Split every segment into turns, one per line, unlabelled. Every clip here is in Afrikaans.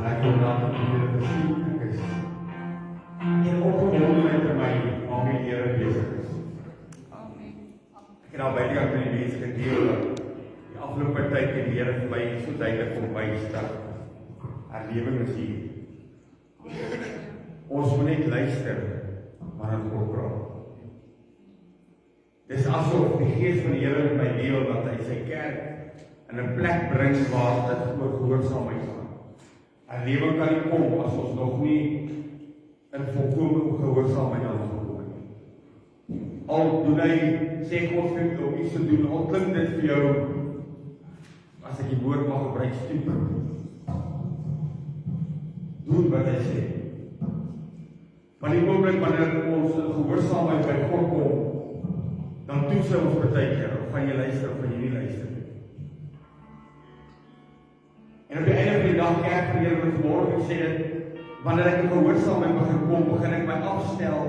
ek wil dan met julle gesien, ek is en opgewonde met my waarmee die Here besig is. Ek het al by die kant van die mense gedeel dat die afgelope tyd die Here vir my so duidelik kom bystel. Herlewing is hier. Ons moet net luister wanneer God praat. Dis asof die Gees van die Here in my deel dat hy sy kerk in 'n plek bring waar dit oor gehoorsaamheid gaan. Herlewing kan nie kom as ons nog nie in volkomme gehoorsaamheid aan hom gekom het nie. Al doen hy, sê God vir jou om iets te doen, al klink dit vir jou, as ek die woord mag gebruik, stupid. Doen wat hy sê. Maar die oomblik wanneer ons in gehoorsaamheid by God kom, dan toets hy ons partykeer, of gaan jy luister of gaan jy nie luister nie. En op die einde van die dag, kerk van die Here wat vanmôre sê dit, wanneer ek in gehoorsaamheid begin kom, begin ek my afstel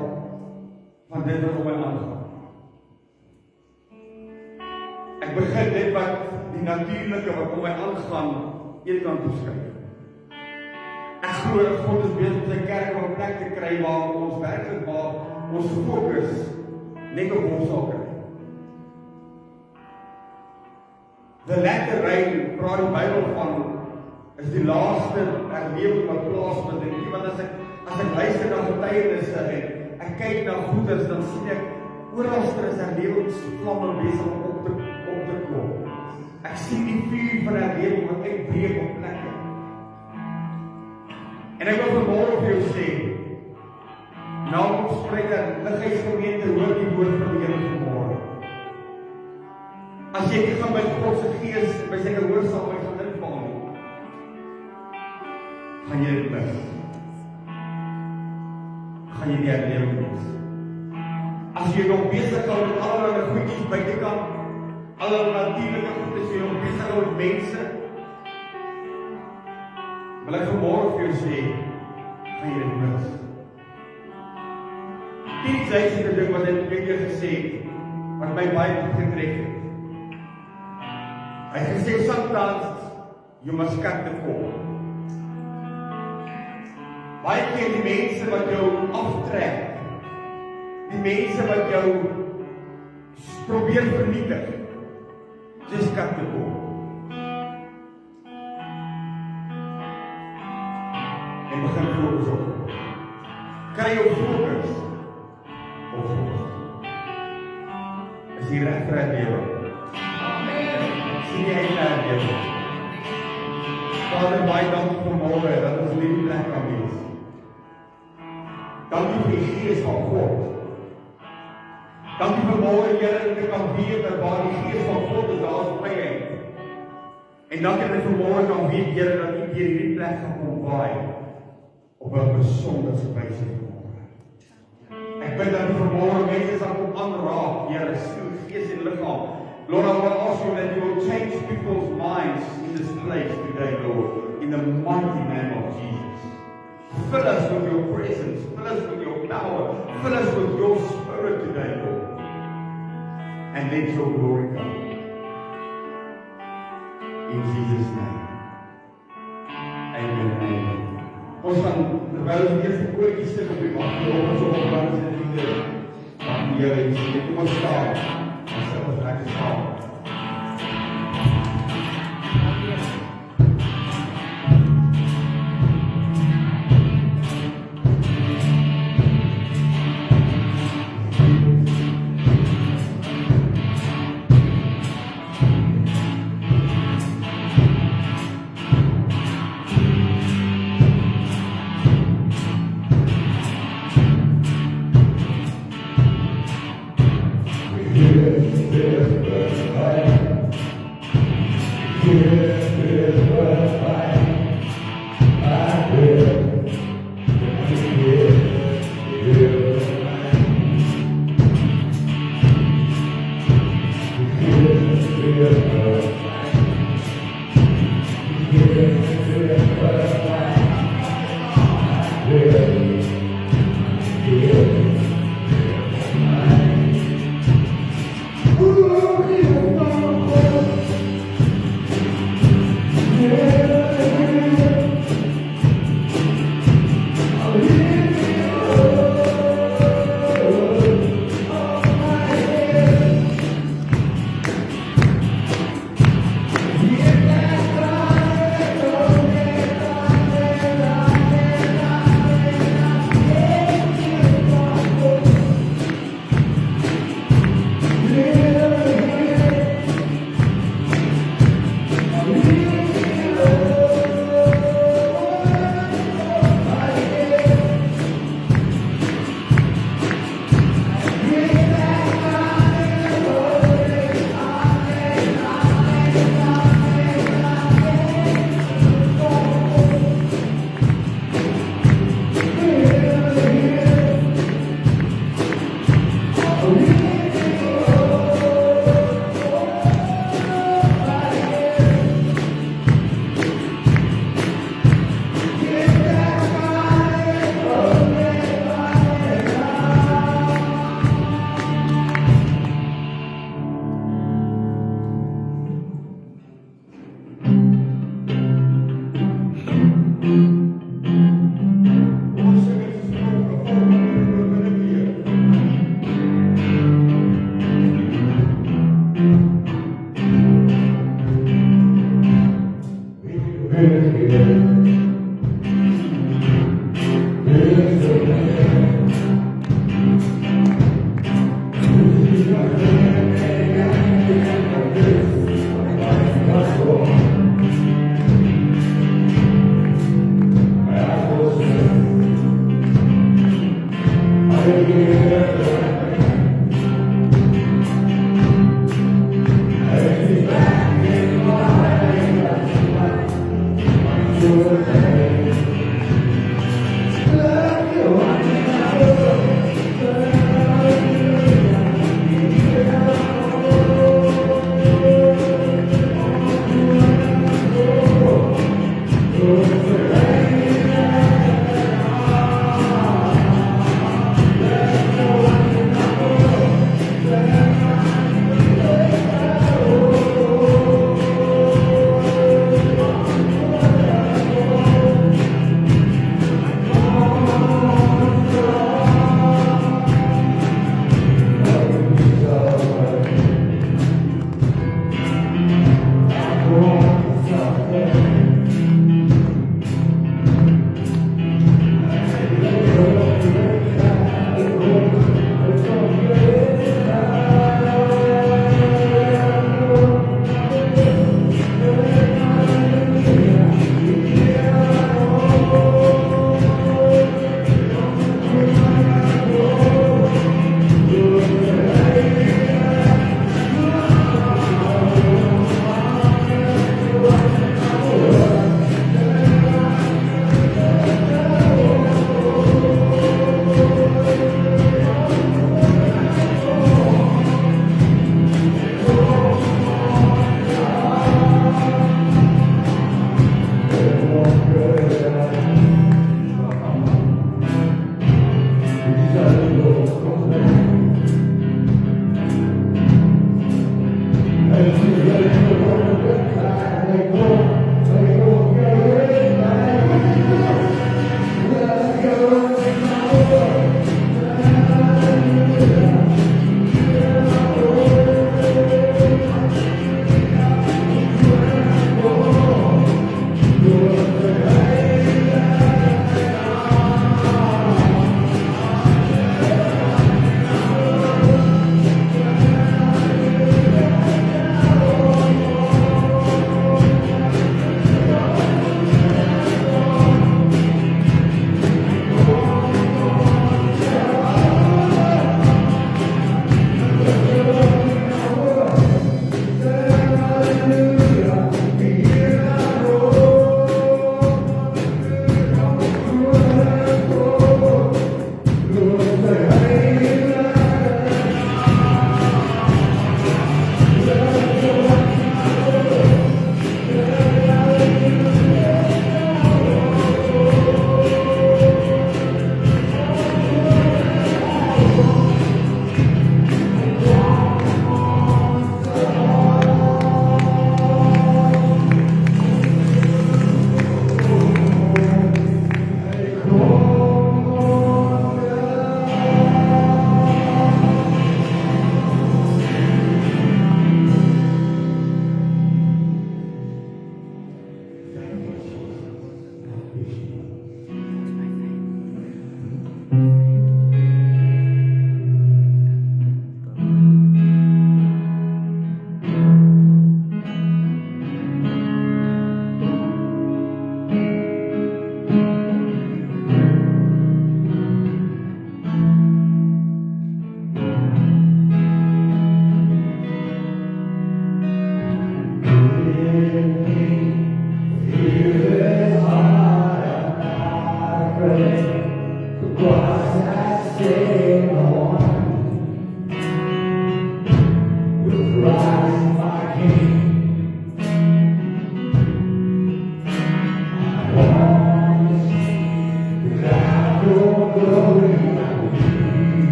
van dit wat om my aangaan. Ek begin dit wat die natuurlike wat om my aangaan, een kant toeskryf. Ek glo dat God is besig om sy kerk op 'n plek te kry waar ons werklik waar ons fokus net op hom sal kry. The latter rain, praat die Bybel van, is die laaste herlewing wat plaasvind. En nie, want as ek luister na getuienisse en ek kyk na goeders, dan sien ek oralste is herlewingsvlamme besig om op te kom. Ek sien die vuur van herlewing wat uitbreek op plekke. En ek wil vanmôre vir jou sê, na ons spreker, Lighuisgemeente, hoor die woord van die Here vanmôre. As jy nie gaan by God se Gees, by sy gehoorsaamheid gaan inval nie, gaan jy dit mis. Gaan jy die herlewing mis. As jy nog besig hou met allerlei goedjies buitekant, allerlei natuurlike goed, as jy nog besig hou met mense, wil ek vanmôre vir jou sê, gaan jy dit mis. Dit is die ding wat ek weer gesê het, wat my baie getref het. Hy het gesê, sometimes you must cut the cord. Baie keer die mense wat jou aftrek, die mense wat jou probeer vernietig, just cut the cord. En begin fokus op God. Kry jou fokus op God. Is die reg vir herlewing? Sien jy herlewing? Vader, baie dankie vir môre dat ons in hierdie plek kan wees. Dankie vir die Gees van God. Dankie vir môre, Here, dat ek kan weet dat waar die Gees van God is, daar is vryheid. En dankie dat ek vir môre kan weet, Here, dat U hier hierdie plek gaan kom waai op 'n besonderse wyse vanmôre. Ek bid dat U vanmôre mense sal kom aanraak, Here, siel, gees en liggaam. Lord, I want to ask you that you will change people's minds in this place today, Lord, in the mighty name of Jesus. Fill us with your presence, fill us with your power, fill us with your spirit today, Lord. And let your glory come. In Jesus' name. Amen. Amen. Ons gaan, terwyl ons die eerste koortjies sing op die mag, ons op ons bank sit en die van die Here sê, kom ons staan. Ons sê ons raak staan.
Yes, yes, yes.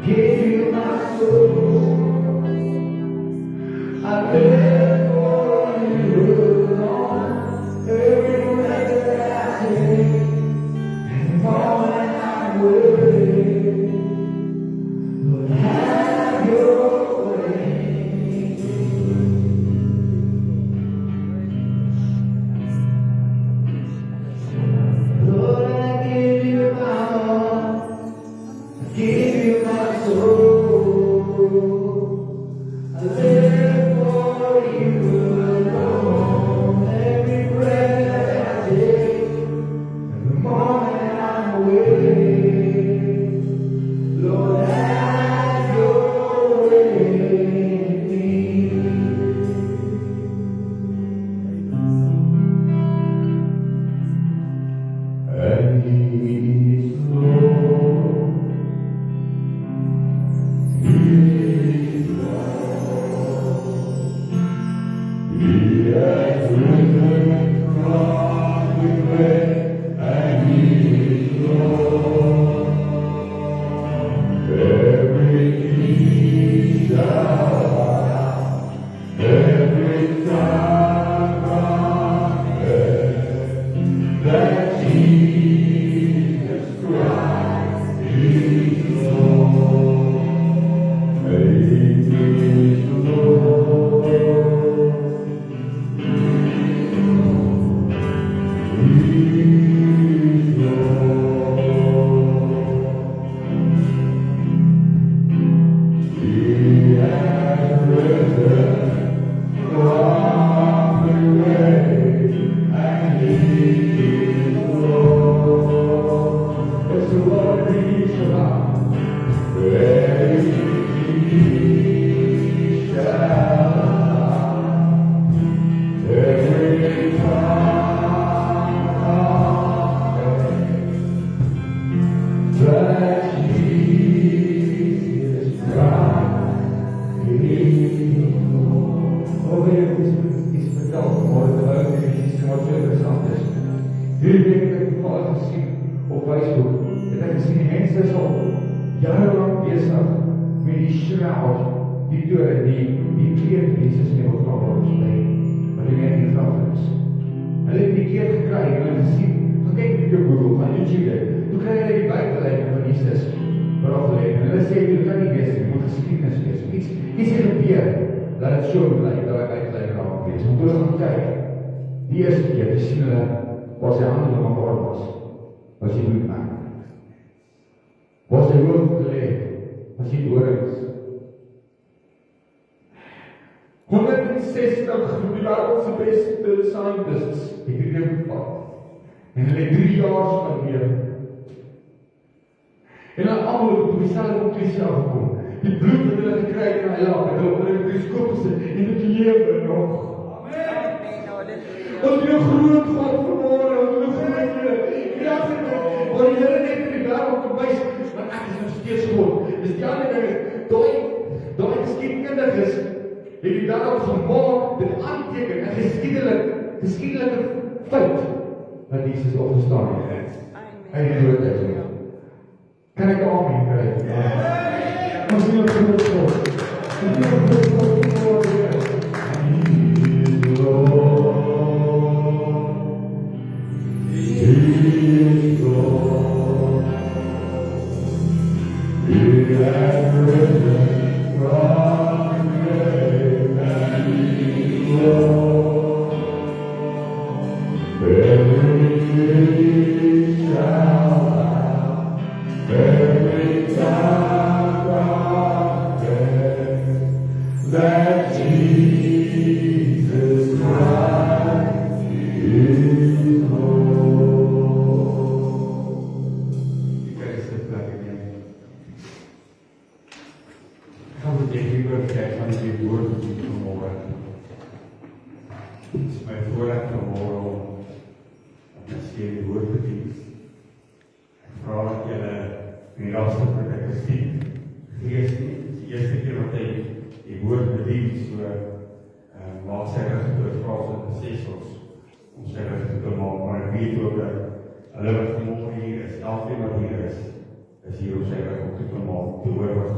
give you my soul. I live for you alone. Every breath that I take, every moment I'm with. Lord, have your way. Lord, I give you my heart. I give you my soul. I live for you alone. Every breath that I take, every moment I'm awake. Lord, have your way in me. And He is Lord. He is Lord. He has risen from the grave, and He is Lord. Every knee shall bow, every tongue confess that Jesus Christ is Lord. He is Lord. He is Lord. He has risen from the grave, and He is Lord. It's the Lord who is alive. Every knee shall bow, every tongue confess that Jesus Christ is Lord. Oh, Heer, het is verteld vanmorgen terwijl ik iets wat zo interessant is. Jullie denken dat ik toevallig gezien op Facebook dat ik gezien die mensen is al jarenlang bezig met die shroud, die deur en die kleed Jesus in die hoofdkamer opspreek, wat die net nie graf is. Hulle het die kleed gekry en hulle gesien, gaan kyk op Google, gaan YouTube, toe kry hulle die buitenlijke van Jesus beafgeleid, en hulle sê, dit kan nie wees, dit moet geskiedenis wees, iets het gebeur, dat het so blyk, dat hy buitenlijke raak wees. Want toe hulle gaan kyk, die eerste keer, die sien hulle, was die handen van mekaar was die bloedmerk. Was die hoofd geleid, was die dorings. 160 van die wereldse beste scientists het hierdie gevat. En hulle 3 jaar spandeer. En hulle almal het op dieselfde conclusie afgekom. Die bloed wat hulle gekry het in hulle lap, het hulle op hulle mikroskoop gesit en dit lewe nog. Ons het 'n groot God vermoor, ons het 'n groot Here. Ja, maar die Here net vir die wêreld te wys, want ek is nog steeds God. Dis die ander ding is, daai geskiedkundiges het die wêreld gemaak, dit aanteken 'n geskiedelike feit dat Jesus opgestaan het. Uit die dood uit. Kan ek 'n amen kry? Ons wil groot God. Ons wil groot God voor die Here. That Jesus Christ is Lord. You guys sit back again. Gaan we dit hier kijken van die woord vanmorgen. Het is mijn voorrecht vanmorgen om te zien die woord te dienen. Ik vraag dat jullie in laatste plek gezien. Geest niet. De eerste keer wat hij die woord bedient, so maak sy rigting door vrouws en sessels, om sy rigting te maak, maar ek weet ook dat hulle wat vanmorgen hier is, elkeen wat hier is hier op sy rigting te maak, te hoor wat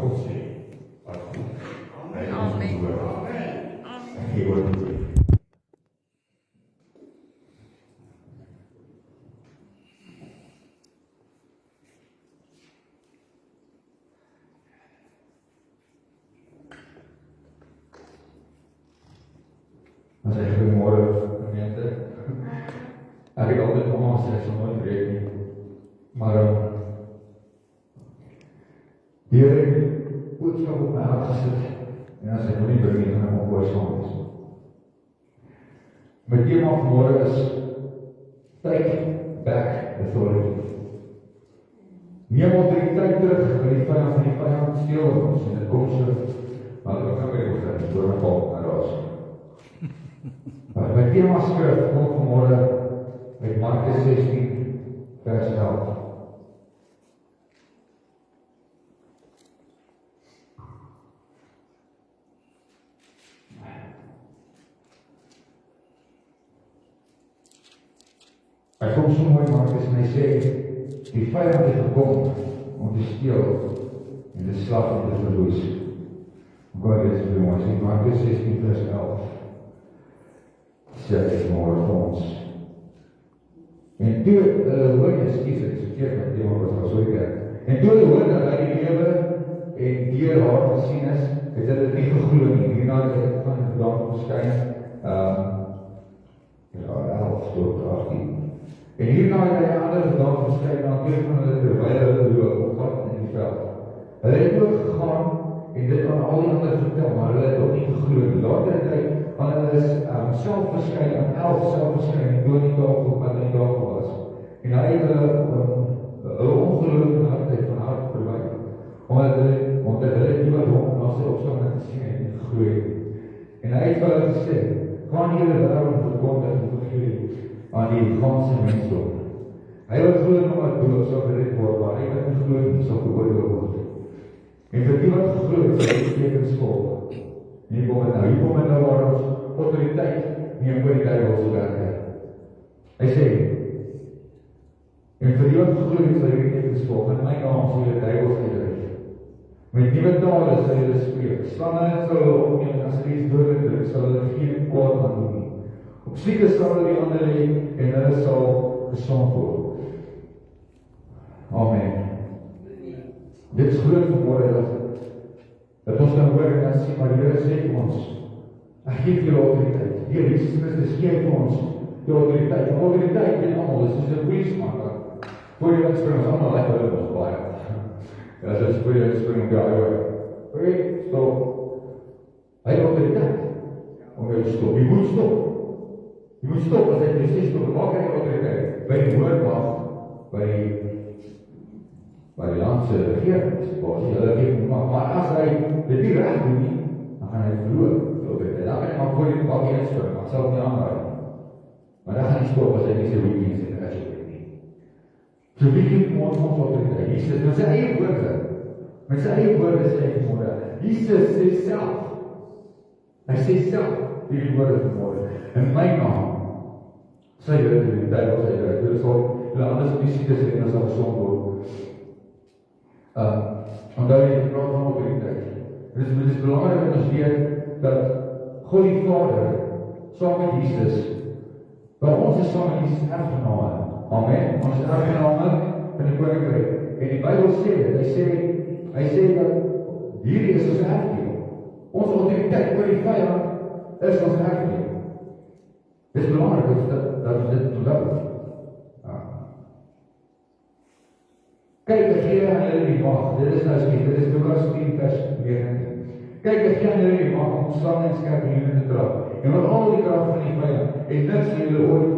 het altyd mamma sê, ek sal nooit weet nie. Maar, die Here het boodskap op my hart gesit, en as ek nog nie bring nie, gaan ek ongehoorsaam wees. My thema vanmôre is, take back authority. Neem autoriteit terug, vir die vyand van die vyand steel ons, en dit kom so, maar ek gaan by die begin, door my val, na raas. My thema skrif kom vanmôre uit Markus 16, vers 11. Hy kom so mooi Markus en hy sê, die vyand het gekom om te steel en te slag en te verwoes. God is vir ons, in Markus 16 vers 11, sê hy môre vir ons. En toe hulle hoor, excuse, ek verkeerd my thema was al so kerk, en toe hulle hoor dat hy die lewe en deur haar gesien is, het hulle nie geglo nie. Hierna het hy van die dag verskyn, 11 tot 18. En hierna het hy ander dag verskyn, na twee van hulle terwyl hulle loop op pad in die veld. Hulle het ook gegaan en dit aan al die ander vertel, maar hulle het ook nie geglo nie. Later het hy aan hulle self verskyn, aan 11 self verskyn, en door die tafel wat in die tafel was. En hy het hulle ongeloof en hardheid van hart verwyder, omdat hulle nie wat hom na sy opstanding gesien het en geglo het. En hy het vir hulle gesê, gaan julle wêreld verkondig en vergee aan die ganse mensdom. Hy wat glo in hom wat dood sal gered word, maar hy wat nie glo nie sal veroordeel word. En vir die wat geglo het, sal die tekens volg. Hier kom het nou waar ons autoriteit neem oor die duiwelse werke. Hy sê, en vir die wat geglo het, sal die tekens volg, in my naam sal die duiwels uitdryf. Met nuwe tale sal hulle spreek, slange sal hulle opneem, en as hulle iets dodelijk druk, sal hulle geen kwaad aan doen nie. Op sieke sal hulle die hande lê, en hulle sal gesond word. Amen. Dit is groot vanmôre dat ons kan hoor en dan sien, maar die Here sê vir ons, ek gee vir julle autoriteit. Heer Jesus Christus gee vir ons die autoriteit. Die autoriteit in almal, dis soos 'n polisieman. Voor jy wat spring, ons almal like hulle ons baie. Ja, as jy voor jy spring op die highway. Oké, stop. Hy het autoriteit. Om jy te stop. Jy moet stop. Jy moet stop as hy presies stop. Waar kry jy autoriteit? By die moordwag, by die landse regering, hulle gee maar as hy dit nie reg doen nie, dan gaan hy verloor. Dan kan hy maar voor die bakkie inspring, maar sal nie aanraai. Maar dan gaan hy stop as hy nie sy weekends en as jy weet nie. So wie gee vir ons autoriteit? Jesus, met sy eie woorde sê hy vanmôre, Jesus sê self, hy sê self, hierdie woorde vanmôre, in my naam, sê jy die duiwels uitdryf, hulle sal anders op die siekes en hulle sal gesond word. Onthou jy die praat van autoriteit. Dit is belangrik dat ons weet dat God die Vader, saam met Jesus, want ons is saam met Jesus erfgename. Amen. Ons is erfgename van die koninkryk. En die Bybel sê dit, hy sê dat hierdie is ons erfdeel. Ons autoriteit oor die vyand is ons erfdeel. Dit is belangrik dat ons dit onthou. Kyk, ek gee aan julle die mag. Dit is nou skiet, dit is Lukas 10 vers 19. Kyk, ek gee aan julle die mag om slange en skorpioene te trap. En met al die krag van die vyand, en niks sal julle ooit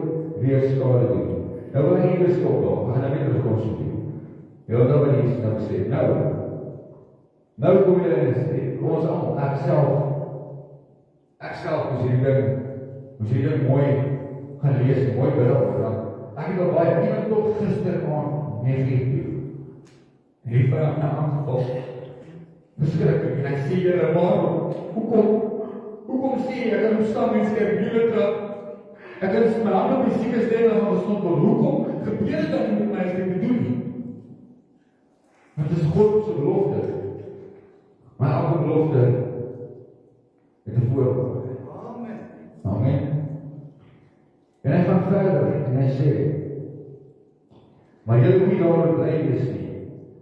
weer skade doen. Nou wil ek hier stop daar, we gaan nou weer terugkom so toe. Ja, nou wat Jesus nou sê, nou kom julle en sê, ons almal, ek self moes hierdie ding mooi gaan lees, mooi bid op, ek het al baie, iemand tot gister aan 9 uur. En die vyand na aangeval, beskryk, en ek sê julle, waarom? Hoekom sê jy, ek kan opstaan en skorpioene trap? Ek kan my hande op die siekes lê en gaan gesond word. Hoekom gebeur dit dan nie met my as ek dit doen nie? Want dit is God se belofte. Maar elke belofte het 'n voorwaarde. Amen. En hy gaan verder en hy sê, maar julle moet nie daarop bly wees nie.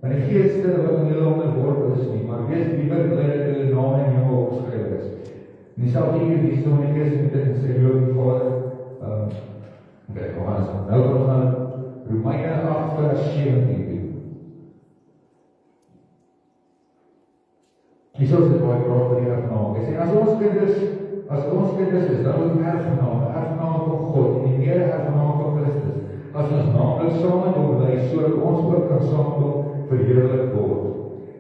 Want die geeste wat in julle onderworpe is nie, maar wees liewer bly dat julle name in die hemel opgeskryf is. En dieselfde uur die Heilige Gees met dit en sê, Lord die Vader, Okay, nou gaan ons na Romeine 8 vers 17 toe. Hier sal dit baie praat oor die erfgename. Hy sê, as ons kinders is, dan is erfgename van God, en die mede erfgename van Christus. As ons naamlik saam met hom bly, sodat ons ook kan saam met hom verheerlik word.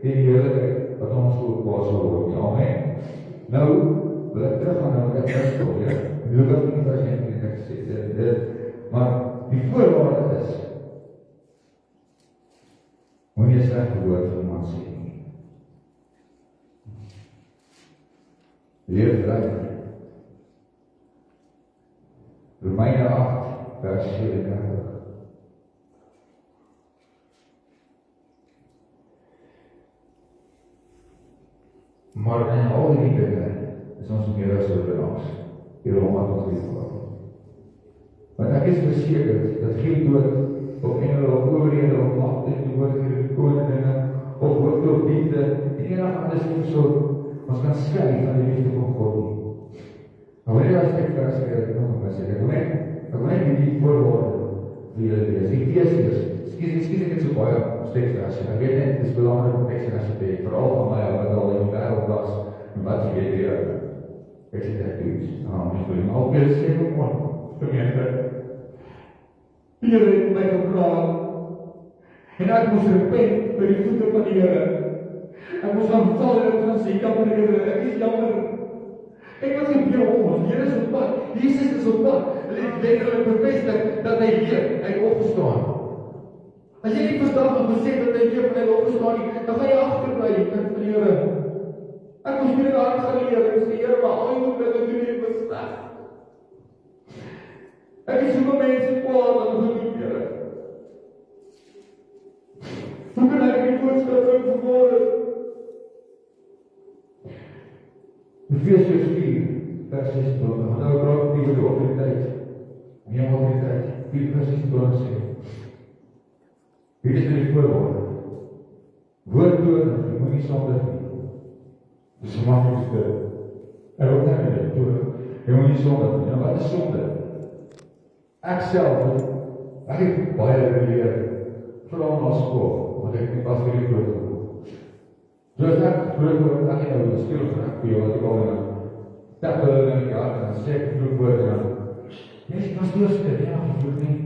Die heerlikheid wat ons openbaar sal word. Amen. Nou, wil ek terug gaan na wat ek verskoor, ja? Lukas 10 vers 19 het ek gesê, maar die voorwaarde is, moenie 'n slegte woord van iemand sê nie. Leef reg. Romeine 8 vers 37. Maar in al die dinge is ons meer as oorwinnaars deur hom wat ons liefgehad het. Want ek is verseker dat geen dood of engele of owerhede of magte en oorhede koninge of hoofddienste en enige ander persoon ons kan skei van die liefde van God nie. Maar wanneer as ek vers leer, ek nog sê, ek wil net die voorwaarde vir julle lees. Efesiërs, excuse ek het so baie teksverse. Ek weet net, dit is belangrik om teksverse te hê, veral van my wat al in die wêreld was, en wat jy weet hier. Ek sê dit goed. Ons wil al weer sê kom gemeente. Hier het my gevra en ek moes repent by die voete van die Here. Ek moes aanval en ek gaan sê, jammer Here, ek is jammer. Ek was nie meer om ons, Here is op pad, Jesus is op pad. Hulle het letterlik bevestig dat hy leef, hy het opgestaan. As jy nie vandag moet besef dat hy leef en hy het opgestaan nie, dan gaan jy agterbly, kind van die Here. Ek moes weer daar gaan leer, ek sê, Here, maar al die dinge doen nie besleg. Ek is soveel mense kwaad aan gedoen, Here. Hoe kan ek die boodskap van vanmôre? Efesiërs 4 vers 16, nou praat die oor die autoriteit. Nie autoriteit, 4 vers 16 sê. Hier is die voorwaarde. Woorddoen, jy moet nie sondig nie. Dis die maklikste. Ek wil net dit doen. Jy moet nie sondig nie. Nou wat is sonde? Ek self, ek het baie geleer, vooral na skool, want ek was vir die groot geword. So as ek groot word, ek het nou die skil geraak vir jou, wat ek al in tappel in die hart, en sê ek groot word, en dan, jy was doorskip, ja, vroeg nie.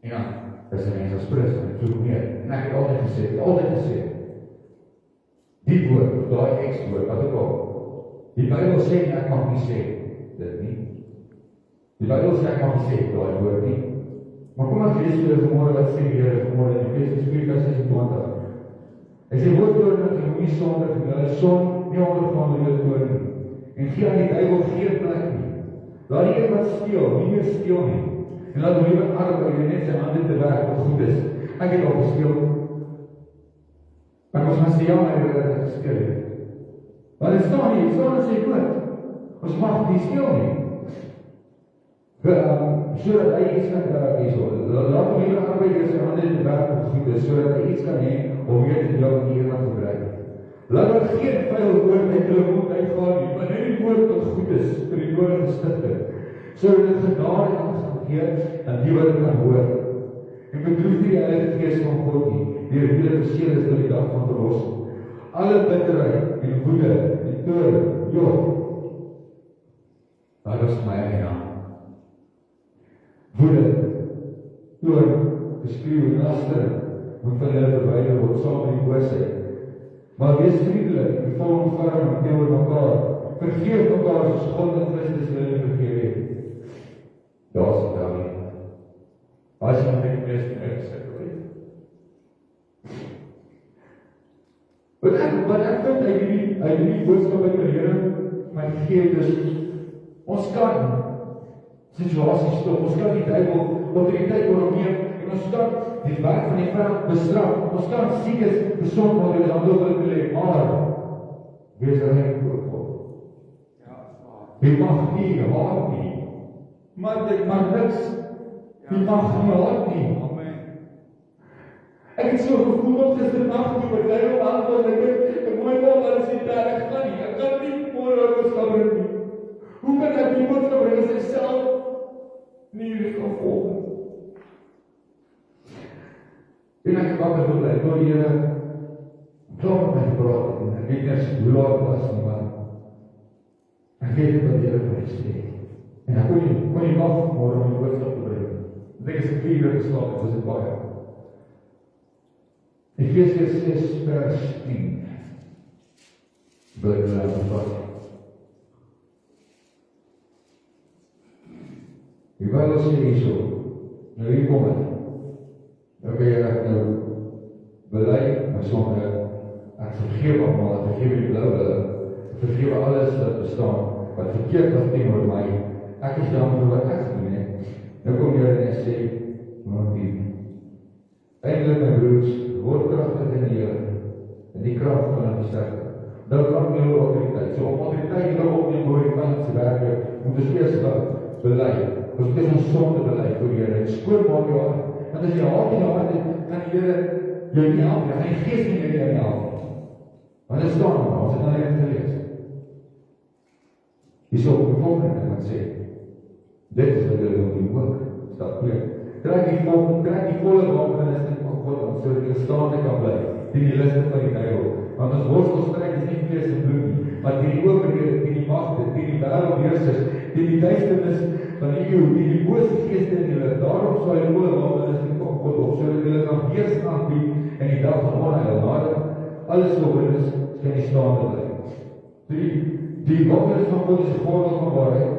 En dan, is die mens as pris, en ek vroeg meer, en ek het altyd gesê, die woord, die ex-woord, wat ek al, die Bybel sê, ek mag nie sê, dit nie. Die Bybel sê, ek mag nie sê, die woord nie. Maar kom ek lees vir vanmôre wat sê die Here vanmôre in Efesiërs 4 vers 26. Hy sê, woorddoen dat jy nie sondig nie, hulle son nie ondergaan met julle toorn nie. En gee aan die duiwel geen plek nie. Laat die een wat steel, nie meer steel nie. En laat hom liewer arbeid en net sy hande te werk wat goed is. Ek het al gesteel. Maar ons gaan sê, ja, maar jy het gesteel het. Maar dit staan nie, in sy woord. Ons mag nie steel nie. Sodat hy iets kan laat hom liewer arbeid en sy hande te werk wat goed is, sodat hy iets kan hê om weer te jou in die eer te gebruik. Laat daar geen vuil woord uit hulle mond uitgaan nie, maar net die woord wat goed is vir die nodige stigting, sodat dit genade kan gee aan die wat kan hoor. En bedroef nie die Heilige Gees van God nie, die hele verseël is tot die dag van verlossing. Alle bitterheid en woede en toorn, daar is my eie woede, toorn, geskreeu en lastering, moet van hulle verwyder word saam met die boosheid. Maar wees vriendelik en vol ontferming teenoor mekaar. Vergeef mekaar soos God in Christus julle vergewe het. Daar is dit daar nie. As jy met die beste uitgesit het. Wat ek vind uit die boodskap uit die Here my gegee is, ons kan situasies stop, ons kan die duiwel autoriteit oorneem, en ons kan die werk van die vyand bestraf, ons kan siekes gesond word en dan wil te lê, maar wees rein voor God. Jy mag nie haat nie, maar niks, jy mag nie haat nie. Ek het so gevoel op gisternacht die partij op aanval, ek mooi nog al sê daar, ek kan nie môre boodskap bring nie. Hoe kan ek die boodskap bring as ek self Here klaar met my gepraat het, en ek weet nie as ek hoe laat was nie, maar ek weet wat die Here vir my sê. En ek kon nie wag môre om die boodskap te bring. Ek dink as ek 4 uur geslaap het, was dit baie. Efesiërs 6 vers 10. Bly vas. Die Bybel sê hierso, nou hier kom het. Nou kan jy nou bely, maar soms ek vergewe almal, ek vergewe die blou hulle, ek vergewe alles wat bestaan, wat verkeerd was teenoor my. Ek is jammer vir wat ek gedoen het. Nou kom jy en sê, maar die eindelijk my broers, word kragtig in die Here, en die krag van 'n versterker. Nou kan jy oor autoriteit. So om autoriteit nou op die boerikant se werk, moet ons eers bely. Ons moet ons sonde bely voor die Here. Skoonmaak jou hart. Want as jy haat in jou hart het, kan die Here jou nie help nie. Hy gees nie meer jou help. Want dit staan maar, ons het nou net gelees. Hierso op die volgende wat sê, dit is wat jy wil doen ook. Stap 2. Trek die volle wapenrusting van God aan, sodat jy staande kan bly teen die liste van die duiwel. Want ons worstelstryd is nie vlees en bloed nie, maar teen die owerhede, teen die magte, teen die wêreldheersers, teen die duisternis van die eeu, teen die bose geeste in julle. Daarom sal jy volle wapenrusting van God op, sodat julle kan weerstand bied in die dag van onheil. Nadat alles oor is, kan jy staande bly. Die wapen van God is die gordel van waarheid,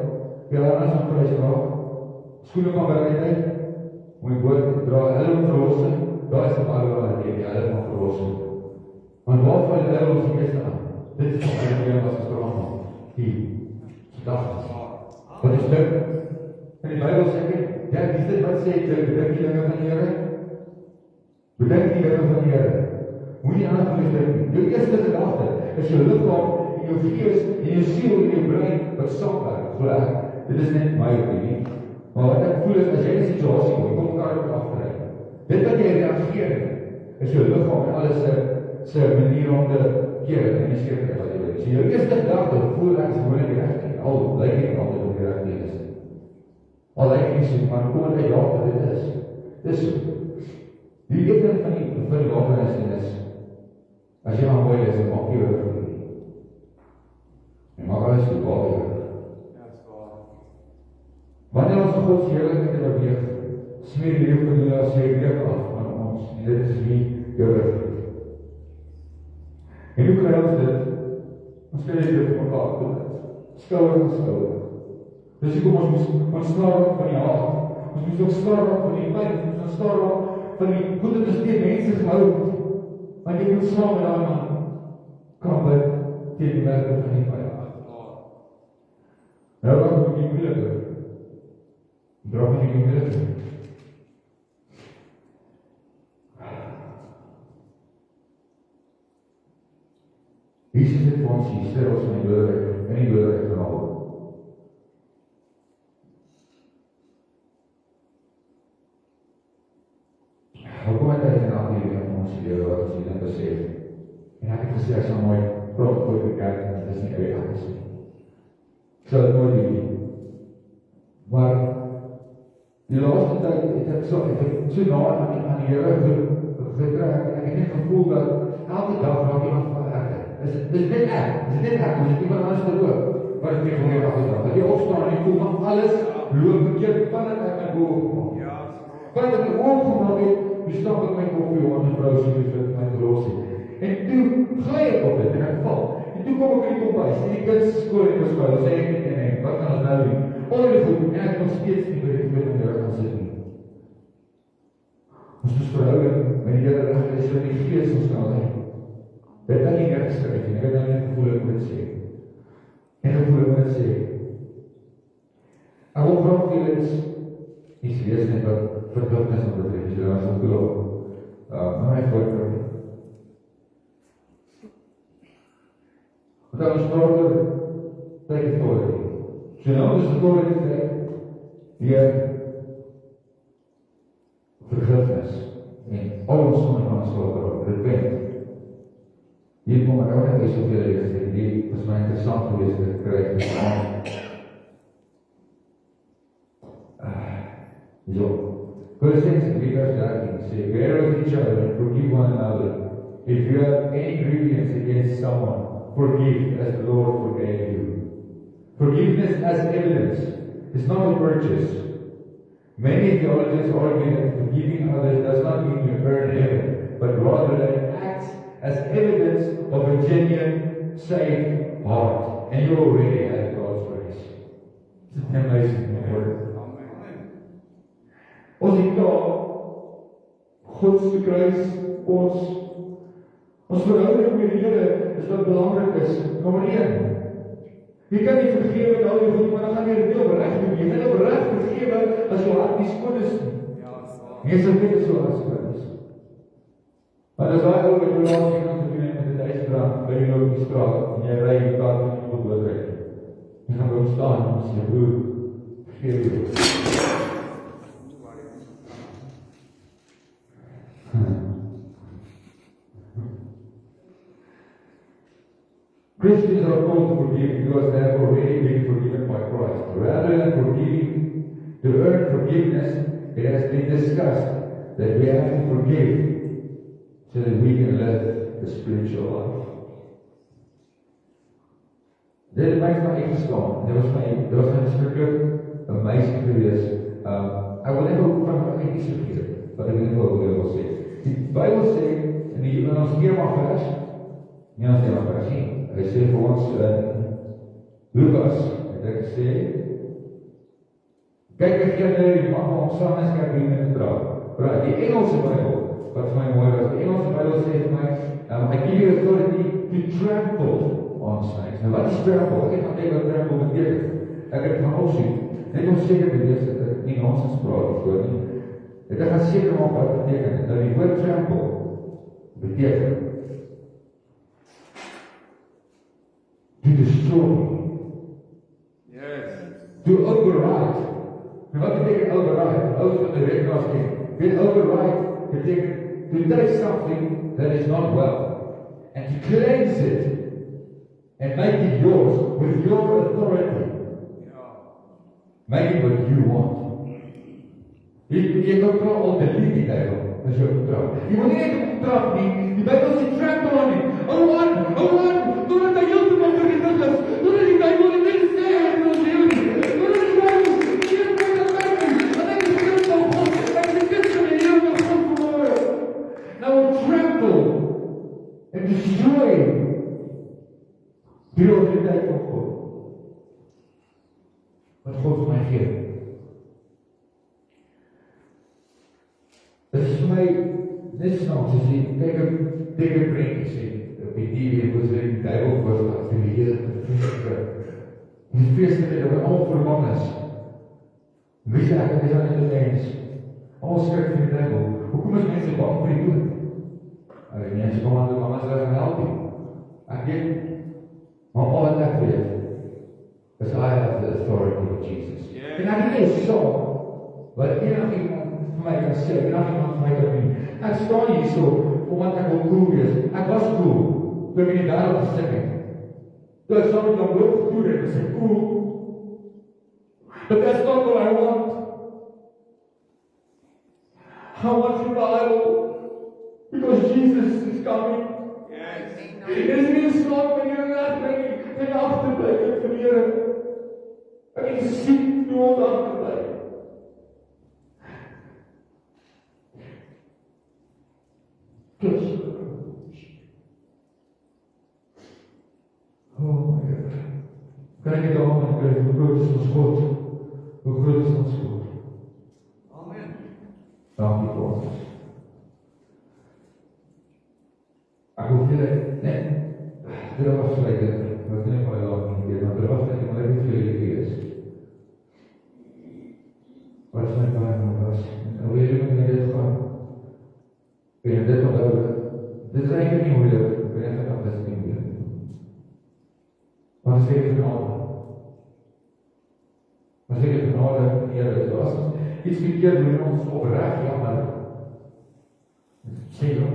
pelaars van vryspraak, skoene van bereidheid, moet die woord dra, helm van verlossing, daar is die alle die helm van verlossing. Want waarvan die helm ons die meeste aan? Dit is wat die helm was gesproken van. Die gedagtes. Wat is dit? In die Bybel sê ek, ja, is dit wat sê, bedenk die dinge van die Here? Bedenk die dinge van die Here. Moet nie aan het dink. Jou eerste gedagte is jou liggaam, en jou gees, en jou siel, en jou brein, wat saamwerk, glo ek. Dit is net my opinie. Maar wat ek voel is, as jy in 'n situasie kom, kom kar op agterry. Dit wat jy reageer, is jou liggaam en alles se manier om te keer en die sekerheid wat jy wil. So jou eerste gedagte, voel ek is gewoonlik die regte, al lyk ek altyd op die regte is. Al lyk ek so, maar kom het uit daar dit is. Dis so. Die ene van die wapenrusting is, as jy maar mooi is, dan maak jy jou verloor. En maak alles goed waar. Wanneer ons God se heerlikheid beweeg, smeer die lewe van julle as jy week af van ons, en dit is wie jou rig. En hoe kry ons dit? Ons kry dit vir mekaar doen. Skouer aan skouer. Dus kom ons moet ontstaan raak van die haat. Ons moet ontstaan raak van die pyn. Ons moet ontstaan raak van die goed wat ons teen mense gehou het. Want jy moet saam met daai man kan bid teen die werke van die vyand. Nou wat moet jy moeilik? Drop in die middel. Jesus het vir ons hier, sê ons in die doderheid van al. Hoe kom het in aflewering van ons lewe wat ons hier besef? En ek het gesê, ek sal mooi praat voor die kerk, en dit is nie uit anders nie. Ek sal het nooit doen. Maar die laaste tyd het ek so na aan die Here getrek, en ek het net gevoel dat elke dag raak iemand van ek. Dis net ek, ons het iemand anders te loop, wat ek tegen my afgedrag. Dat jy opstaan en jy voel, maar alles loop verkeerd, vandat ek my oog gemaak. Vandat ek my oog gemaak het, die stap ek my koffie om die vrou so met my verlossing. En toe glij ek op dit, en ek val. En toe kom ek in die kompas, en die kids skoor en gespuil, sê ek net, en wat kan ons nou doen? Al die goed, en ek nog steeds nie by die om jou gaan sit nie. Ons moes verhouding met die Here reg is, so die gees ons kan hê. Dit kan nie niks skryf nie, ek het nou net gevoel ek moet sê. En gevoel ek moet sê. Ek wil graag vir julle iets lees net wat vergifnis op betref, as julle was op geloof. My voorkeur. Want ons praat oor tyd authority. So nou is authority tyd, hier vergifnis en al ons sonde van ons skuld repent. Hier kom ek ook net eens soveel lees, die is my interessant geweest te kry. Zo, Colossense 3 vers 13 sê, bear with each other and forgive one another. if you have any grievance against someone, forgive as the Lord forgave you. Forgiveness as evidence is not a purchase. Many theologians argue that forgiving others does not mean you earn heaven, but rather that it acts as evidence of a genuine, saved heart. And you already have God's grace. It's an amazing word. Ons het daar God se kruis ons verhouding met die Here is wat belangrik is. Nommer 1. Jy kan nie vergewe met al die goed, maar dan gaan jy dit nie opreg doen. Jy kan opreg vergewe as jou hart nie skoon is nie. Jy sal weet as jou hart skoon is. Maar as daai ou met jou laat sien om te doen met 'n duisbrand by jou op die straat en jy ry die kar met die boot ry. Jy gaan daar staan en sê, "Broer, vergewe jou." Christians are called to forgive because they have already been forgiven by Christ. Rather than forgiving to earn forgiveness, it has been discussed that we have to forgive so that we can live the spiritual life. Dit het my van uitgestaan. Dit was my skrikkelik amazing geweest. Ek wil net ook van my iets vergeet, wat ek net wil sê. Die Bybel sê, in ons Thema vers, nie ons Thema vers nie, hy sê vir ons Lukas, het ek gesê, kyk ek julle die man van ons saam is kyk hier met trouw. Die Engelse Bybel, wat vir my mooi was, die Engelse Bybel sê vir my, I give you authority to trample on snakes. Nou wat is trample? Ek het van wat trample beteken. Ek het gaan opsoek, net om seker te wees dat ek nie nonsens praat voor nie. Ek gaan seker maak wat beteken. Nou die woord trample beteken to destroy.
Yes.
To override. En wat betekent override? Ouds van de rekenaars ken. Weet override betekent to take something that is not well and to cleanse it and make it yours with your authority. Make it what you want. Jy kan trouw al delete die duivel as jy vertrouw. Jy moet nie net trap nie. Die Bybel sê trample on it. Hou aan, totdat hy heeltemal vernietig is. Totdat die duivel nie net sê en ons heel nie. Totdat die duivel nie meer kan werk nie. Want ek is kind van God. Ek is kind van die Heer van God vermoor. Nou trample en destroy die autoriteit van God. Wat God vir my gee. Dit is vir my net snaaks as jy kyk op dikke prentjies op die TV, hoe sy die duivel voorstel vir die Here die feeste wat almal verwang is. Wie sê ek is aan die mens? Almal skrik vir die duivel. Hoekom is mense bang vir die dood? Die mense kom aan die mammas gaan help nie. Ek weet, maar al wat ek weet is I have the authority of Jesus. En ek nie is so wat enigiemand vir my kan sê, enigiemand vir my kan doen. Ek staan hier so, omdat ek wil cool wees. Ek was cool, toe ek in die wêreld gestik het. Toe ek saam met hom loop gevoer het, was ek cool. But that's not what I want. I want revival, because Jesus is coming.
Yes.
Dit is nie 'n slaap met jou nagbring, en agterbly vir die Here. Ek is siek toe ons agterbly. Oh my God. Kan ek dit allemaal kry, hoe groot is ons God? Hoe groot is ons God?
Amen.
Dankie God. Ek hoef net dit afsluit, wat nie maar laat nie weer, maar dit afsluit, maar ek het vir julle gees. Wat is my baie was? En weet jy hoe dit gaan? En dit onthou, dit is eigenlijk nie moeilijk, ek weet net dat dit nie moeilijk. Maar as ek genade. As ek genade van die Here is, as iets verkeerd doen ons opreg jammer. Sê dan.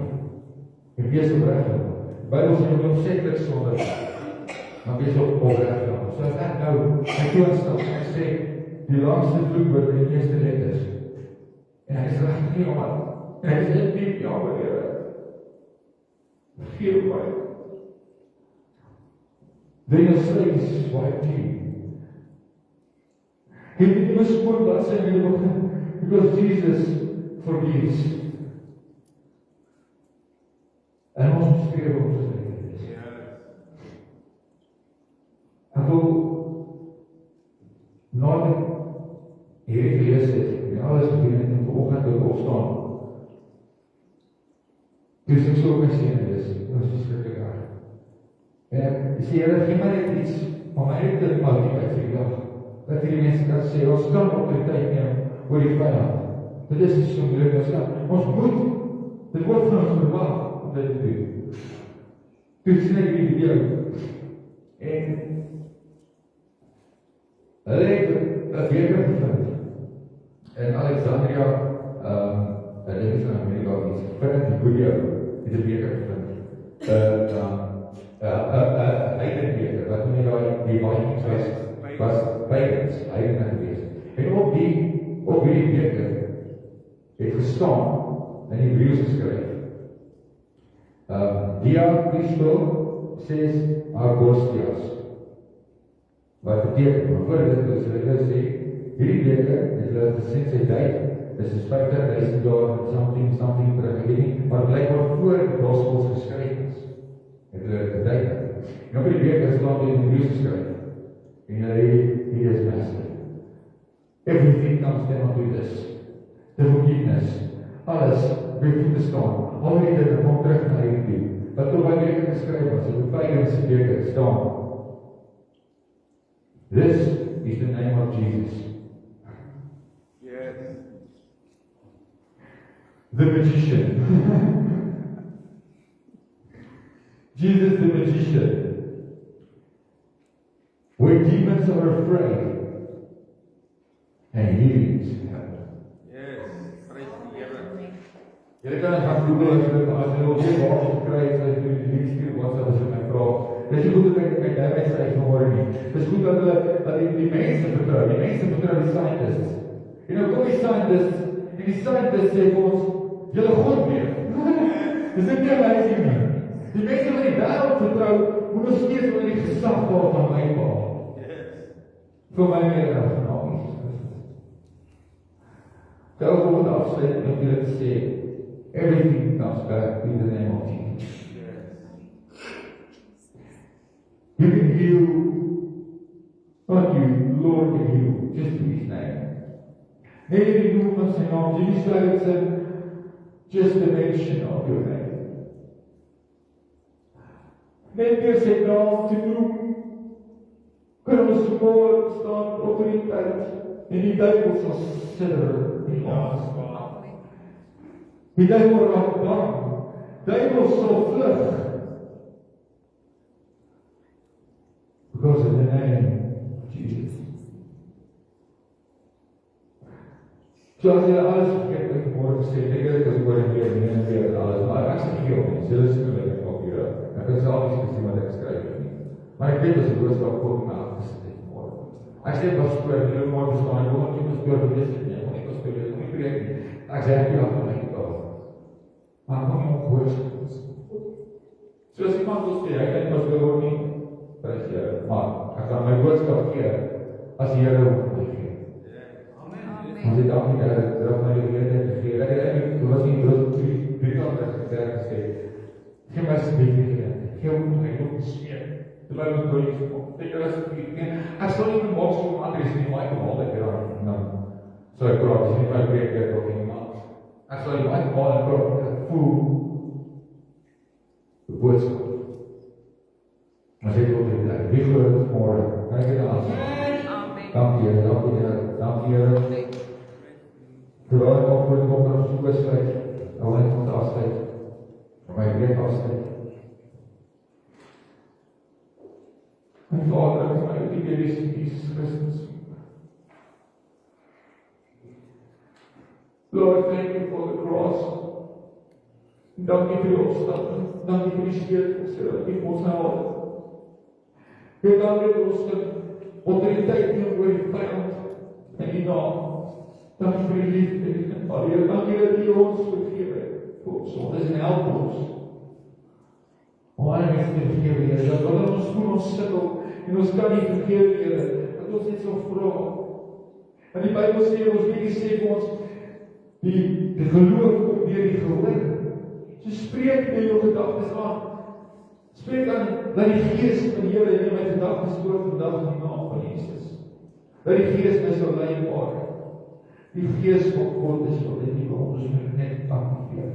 En wees opreg jammer. Bybel sê jy ontsettlik sonde. Maar wees opreg jammer. So as ek nou my toonstap en ek sê die langste vloekwoord in die eerste letters. En ek is regtig nie jammer. En ek is net diep jammer, Here. Feel right. Then your slave is wiped clean. He was put by saying, because Jesus forgives. En ons moet weer op ons wees. Ek wil nadat hierdie gelees het, en alles begin het en vanoggend toe opstaan. Toe ek so gesien het, dit was verskriklik erg. En ek sê, Here, gee my net iets, maar my net te motivate vir die dag. Dat die mense kan sê, ons kan autoriteit neem oor die vyand. Dit is nie so moeilik as dat. Ons moet, dit word van ons verwag om dit te doen. Toe sien ek die video, en hulle het 'n beker gevind in Alexandria, dit is in Amerika, vind die video, het 'n beker gevind. Heidenbeker, wat toen die Vikings was Vikings, heidene geweest. En op die beker het gestaan, in Hebreeuws geskryf. Dia Christo says Agostias. Wat beteken, maar voor dit is hulle sê, hierdie beker, het hulle gesê sy tyd, is 50.000 jaar, something terug, maar blijkbaar voor die Gospels geskryf is. Het hulle geteken. En op die beker staan in Hebreeuws geskryf. En he is master. Everything comes down to this. The forgiveness. Alles weer voete staan. Al die dinge kom terug na hierdie toe. Wat op my beker geskryf was, op die vyandse beker staan. This is the name of Jesus.
Yes.
The magician. Jesus the magician. Where demons are afraid and healings happen.
Yes. Praise die Here.
Julle kan gaan Google as jy wil weet waar jy kry het, as jy die link stuur WhatsApp as jy my vra. Dis nie goed dat ek daarmee sê vanmôre nie. Dis goed dat die mense vertrou. Die mense vertrou die scientists. En nou kom die scientists en die scientists sê vir ons, julle God leef. Dis nie amazing nie. Die mense wat die wêreld vertrou, moet nog steeds onder die gesag val van my pa. Vir my meer as van Jesus. Daar word afsluit en ek wil dit sê, everything comes back in the name of Jesus. You can heal, not you, Lord can heal, just in His name. Net die noem van sy naam, Jesus sê, just the mention of your name. Net weer sy naam te noem, kan ons vanmôre staan autoriteit, en die duivel sal sidder in ons. Die duivel raak bang, duivel sal vlug, because of the name of Jesus. So as jy alles vergeet, ek môre gesê, ek as oor en weer alles, maar ek sê nie op nie, jy is nie op hier, ek kan self nie gesê wat ek skryf nie. Maar ek weet as die boodskap voor my afgesit het môre. Ek sê pas spoor, jy moet môre verstaan, jy moet nie pas spoor verwees het nie, ek pas spoor, jy moet nie preek nie. Ek sê ek nie af van my getal. Maar ek moet nie opgehoors. So as iemand wil sê, hy kan pas spoor nie, prys jy, maar ek kan my boodskap gee, as die Here op my gee. Ons het ook nie dat my geleerdheid gegee. Ek het eintlik, was nie dood, drie kant gesê, gee my asseblief die geleerdheid, gee om my ook smeer. Terwyl ons door iets kom, ek sal nie my maak om ander is nie, maar ek kom altijd weer aan, so ek praat, is nie my preek of iemand. Ek sal nie my maak en praat, ek voel die boodskap. Maar sê tot die tijd, wie geloof het môre, kan ek het aan. Dank Here, dank Here, dank Here. Terwyl ek op voor die kop na soek besluit, nou ek moet afsluit, vir my breed afsluit. My Vader, ek my die baby's in Jesus Christus. Lord, thank you for the cross. Dankie vir die opstanding, dankie vir die steeds, dat jy ons nou had. Ek dankie vir ons autoriteit neem oor die vyand in die naam. Dankie vir die liefde en Vader, dankie dat jy ons vergewe vir ons sondes en help ons Baie mense te vergewe, Here, dat wanneer ons voel ons sukkel en ons kan nie vergewe, Here, dat ons net so vra. En die Bybel sê, ons bietjie sê vir ons, die geloof kom deur die gehoor. So spreek met jou gedagtes aan. Spreek aan, dat die Gees van die Here in my gedagtes oor vandag in die naam van Jesus. Dat die Gees my sal lei en maak. Die Gees van God is wat in die ons moet net aktiveer.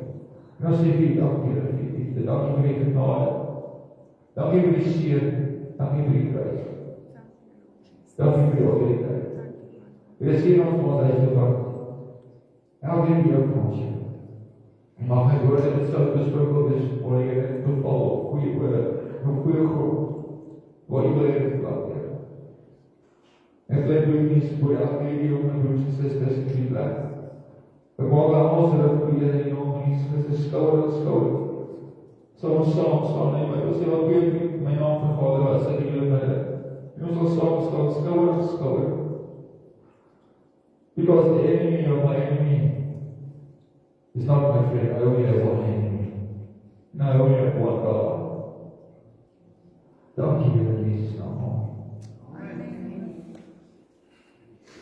En as jy vir dankie, Here, vir die liefde, dankie vir die genade, dankie vir die seën, dankie vir die kruis. Dankie vir die autoriteit. Dit is hier ons huis gevang. Elkeen die jou van ons. En mag my woorde dit sal besprinkel wees voor die Here toeval op goeie woorde, op goeie grond, waar jy wil hê geplaas word. Ek bly bloednies voor elke die jonge broers en susters in die plek. Ek maak almal se rug voor Here in die naam van Jesus Christus, skouder aan skouder. Sal ons saam staan, en my sê wat weet my naam vergader was in die hele midde. En ons sal saam staan, skouder aan skouder. Because the enemy of my enemy is not my friend. I only have one enemy. And I only have one God. Dankie Here in Jesus naam.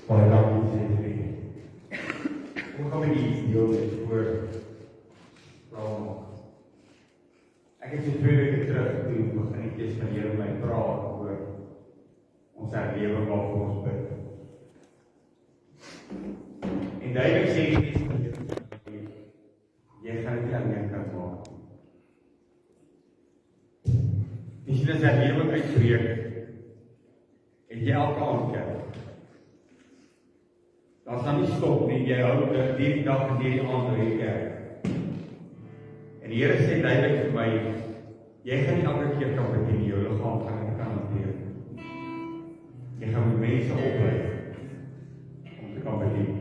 Baie dankie sê vir. Hoe gaan my die deel met voor vrouw maak? Ek het so 2 weke terug toe beginnetjies van Here my praat oor ons herlewing waarvoor ons bid. En duidelik sê jy gaan dit nie alleen kan maak. As jy dit herlewing uitbreek, en jy elke aand kerk, dan sal nie stop nie, jy hou die dag en die aand in die kerk. En die Here sê duidelik vir my, jy gaan nie elke keer kan bedien, jou liggaam gaan nie kan hanteer. Jy gaan met mense oplei, om te kan bedien.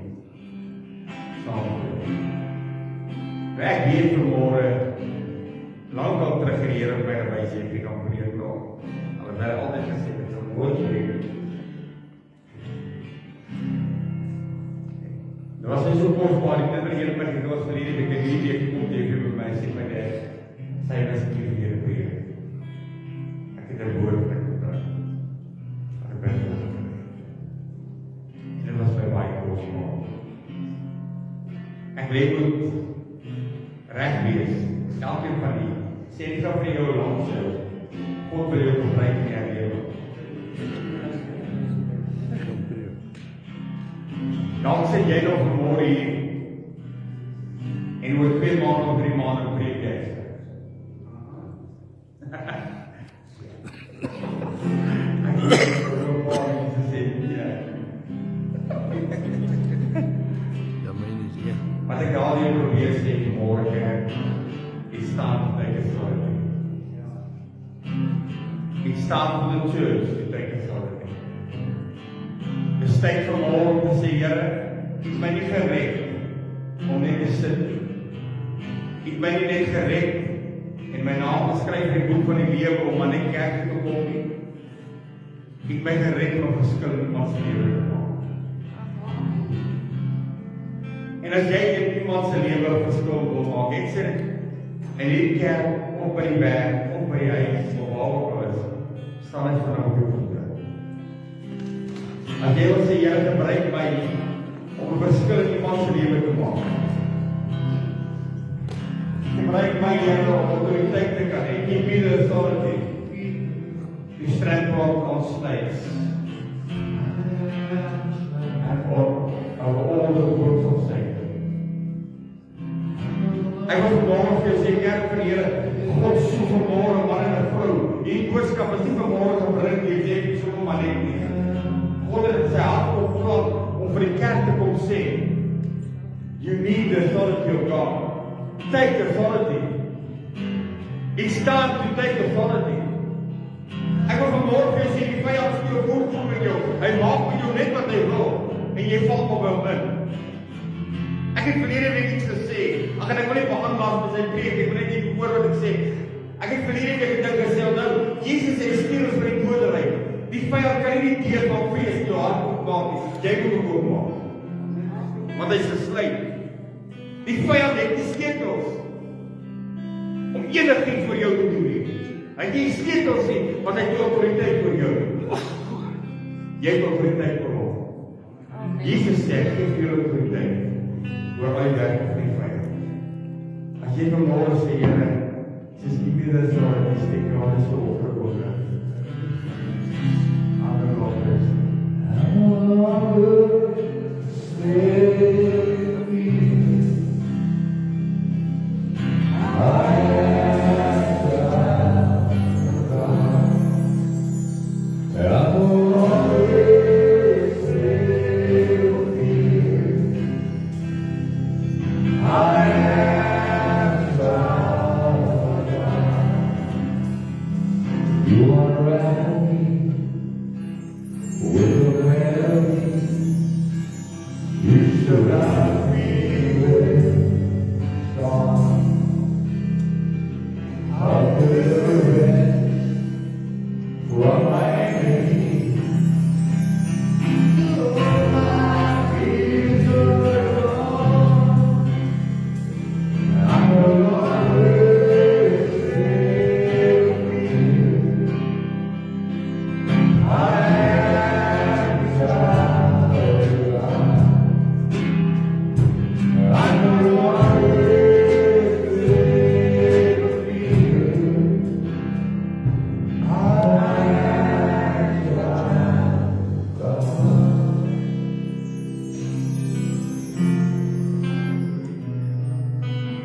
Saam. Ek weet vanmorgen, lang al terug in die Here by gewys, jy kan preek nog. Hulle het altyd gesê, dit sal nooit preek. Dit was nie so kostbaar, ek neem hier met die doos verlede week, en die week kom die vir my, sê my dad, sy was nie vir Here preek. Ek het 'n woord wat ek gebruik. Ek ben oor. Dit was my baie kostbaar. Ek weet moet reg wees, elkeen van die, sê ek vir jou langs jou, God wil jou gebruik in jou lewe. Dan sê jy nog vanmorgen hier, en oor 2 maanden of 3 maanden preek jy. Ek het so 'n paar mense sê, wat ek al hier probeer sê vanmorgen, is staan by die authority. It stands for the church to take authority. Dis tyd vanmorgen om te sê, Here, het my nie gered om net te sit nie. Het my nie net gered en my naam geskryf in die boek van die lewe om aan die kerk te kom nie. Het my gered om 'n verskil in iemand se lewe te maak. En as jy in iemand se lewe 'n verskil wil maak, ek sê in die kerk, of by die werk, of by die huis, of waar ook al is, staan hy vanaf jou voete. As jy wil sê, Here, gebruik my om 'n verskil in iemand se lewe te maak. Gebruik my, Here, om autoriteit te kan hê. Give me the authority. Die strength of conscience. And of all the works of Satan. Ek wil vanmorgen vir jou sê, kerk van die Here, God soek vanmorgen man en 'n vrou. Die boodskap is nie vanmorgen gebring nie, sê ek soek maar net nie. God het sy hart opgelaat om vir die kerk te kom sê, you need the authority of God. Take authority. It's time to take authority. Ek wil vanmorgen vir jou sê, die vyand speel voetbal met jou. Hy maak met jou net wat hy wil, en jy val op hom in. Ek het verlede week iets gesê, en ek wil nie behandel met sy preek, ek wil net nie hoor wat ek sê. Ek het verlede week gedink gesê, nou, Jesus het gestuur ons vir die doderyk. Die vyand kan nie die deur van vrees in jou hart oopmaak nie. Jy moet hom oopmaak. Want hy is gesluit. Die vyand het die sleutels om enigiets vir jou te doen nie. As jy sleutels sien, want hy het autoriteit oor jou. Jy het autoriteit oor hom. Jesus sê, ek gee vir jou autoriteit oor al die werk van die vyand. As jy vanmôre sê, Here, just give me this Lord, and steek jou hande so offer op ons. Amen, Lord, bless.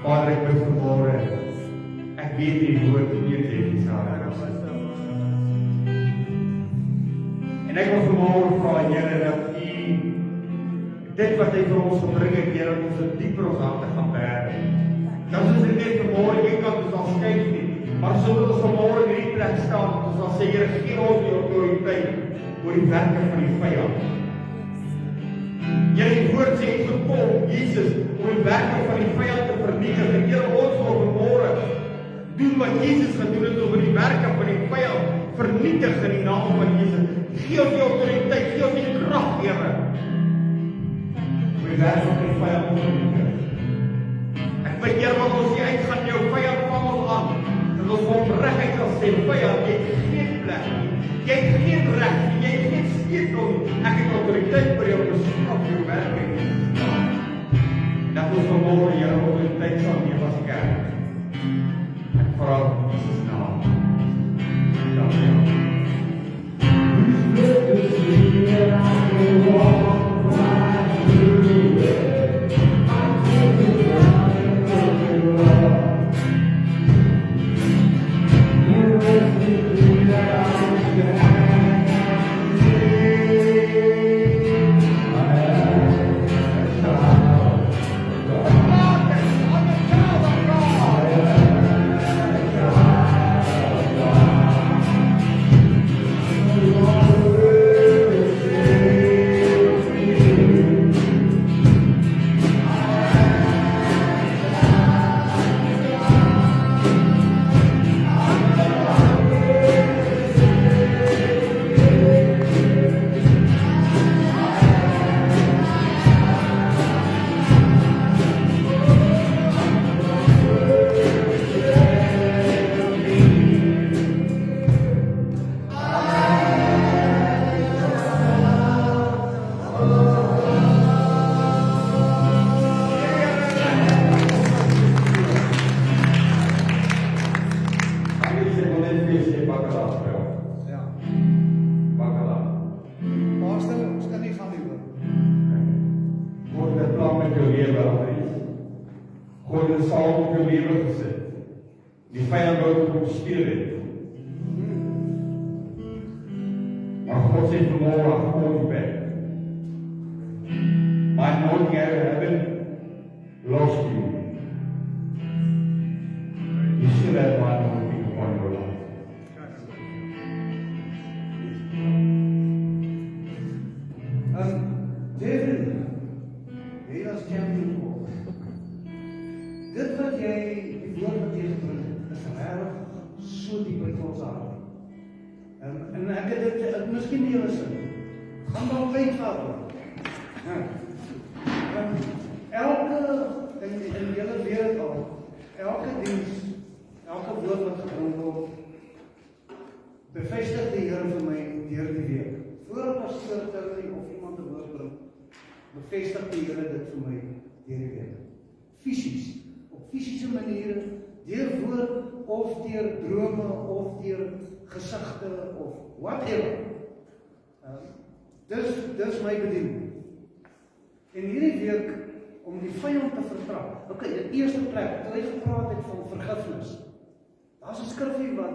Vader, ek bid vanmôre, ek weet die woord weet jy die sake. En ek wil vanmôre vra, Here, dat U dit wat hy vir ons gebring het, Here, dat ons dit dieper ons harte gaan bære. Dat ons dit net vanmôre nie kan ons al skryf nie, maar sodat ons vanmôre in hierdie plek staan, ons sal sê, Here, gee ons die autoriteit oor die werke van die vyand. Here, die woord sê het gekom, Jesus, om die werke van die vyand te vernietig. En Here, ons wil vanmôre doen wat Jesus gedoen het om die werke van die vyand vernietig in die naam van Jesus. Gee ons die autoriteit, gee ons die krag, Here, om die werke van die vyand te vernietig. Ek bid, Here, wat ons hier uitgaan, jou vyand vang ons aan, en ons hom reguit sal sê, vyand, jy het geen plek nie. Jy het geen reg nie, jy het geen sleutel nie. Ek het autoriteit vir jou bestraf jou werk en dat ons vanmôre Here autoriteit sal neem as kerk. Ek vra in Jesus naam. Dankie. God het saam op jou lewe gesit. Die vyand wou dit kom steel het. Maar God sê vanmôre af kom back. My anointing out of heaven lost you. You still have my anointing upon your life.
David, jy as champion. Dit wat jy, die woord wat jy gebring het, is regtig so diep in ons hart. En ek het dit, miskien nie julle sin, gaan dan weet wat. Elke, in julle weet al, elke diens, elke woord wat gebring word, bevestig die Here vir my deur die week. Voor pastoor Tony of iemand 'n woord bring, bevestig die Here dit vir my deur die week. Fisies, op fisiese maniere, deur woord of deur drome of deur gesigte of whatever. Dis my bediening. En hierdie week om die vyand te vertrap. Okay, in eerste plek, toe hy gepraat het van vergifnis. Daar's 'n skrifgie wat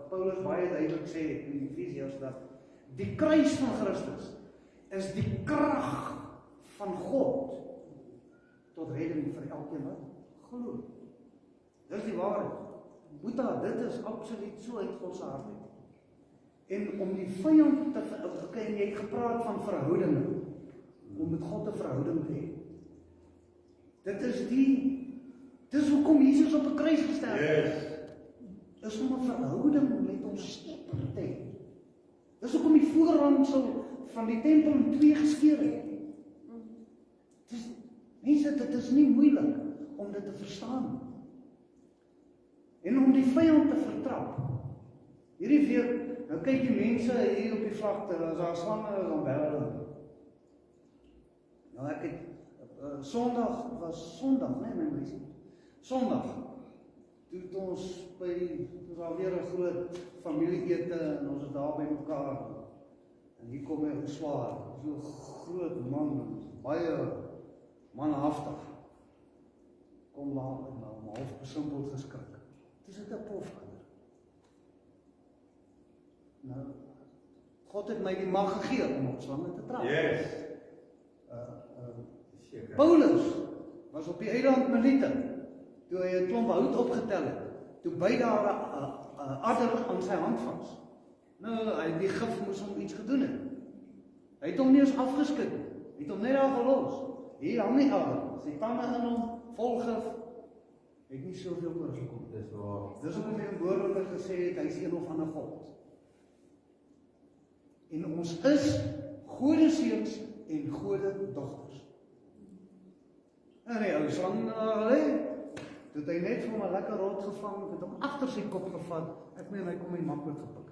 Paulus baie duidelik sê in Efesiërs dat die kruis van Christus is die krag van God tot redding vir elkeen wat glo. Dis die waarheid. Boeta, dit is absoluut so uit God se hart uit. En om die vyand te okay, jy het gepraat van verhoudinge, om met God 'n verhouding te hê. Dis hoekom Jesus op 'n kruis gesterf het. Dis om 'n verhouding met ons Skepper te hê. Dis hoekom die voorhangsel van die tempel in twee geskeur het. Mense, dit is nie moeilik om dit te verstaan. En om die vyand te vertrap. Hierdie week, nou kyk die mense hier op die vlakte, as daar slange dan bel hulle. Nou ek het Sondag, nee my meisie. Sondag. Toe het ons alweer 'n groot familieete en ons is daar by mekaar. En hier kom hy swaar, so 'n groot man, baie manhaftig. Kom laat met nou, half besimpeld geskrik. Dis 'n pofkinder. Nou, God het my die mag gegee om op slange te trap.
Yes.
Paulus was op die eiland Melite, toe hy 'n klomp hout opgetel het, toe by daar 'n adder aan sy hand vas. Nou, die gif moes hom iets gedoen het. Hy het hom nie eens afgeskit nie, hy het hom net daar gelos. Hier hang die adder, sy tande in hom, vol gif. Hy het nie soveel oorgekom.
Dis waar.
Dis hoekom die woorde gesê het, hy is een of ander God. En ons is gode seuns en gode dogters. En hy ou slang lê, toe het hy net vir hom 'n lekker rot gevang, het hom agter sy kop gevat, ek meen hy kom my maklik gepik.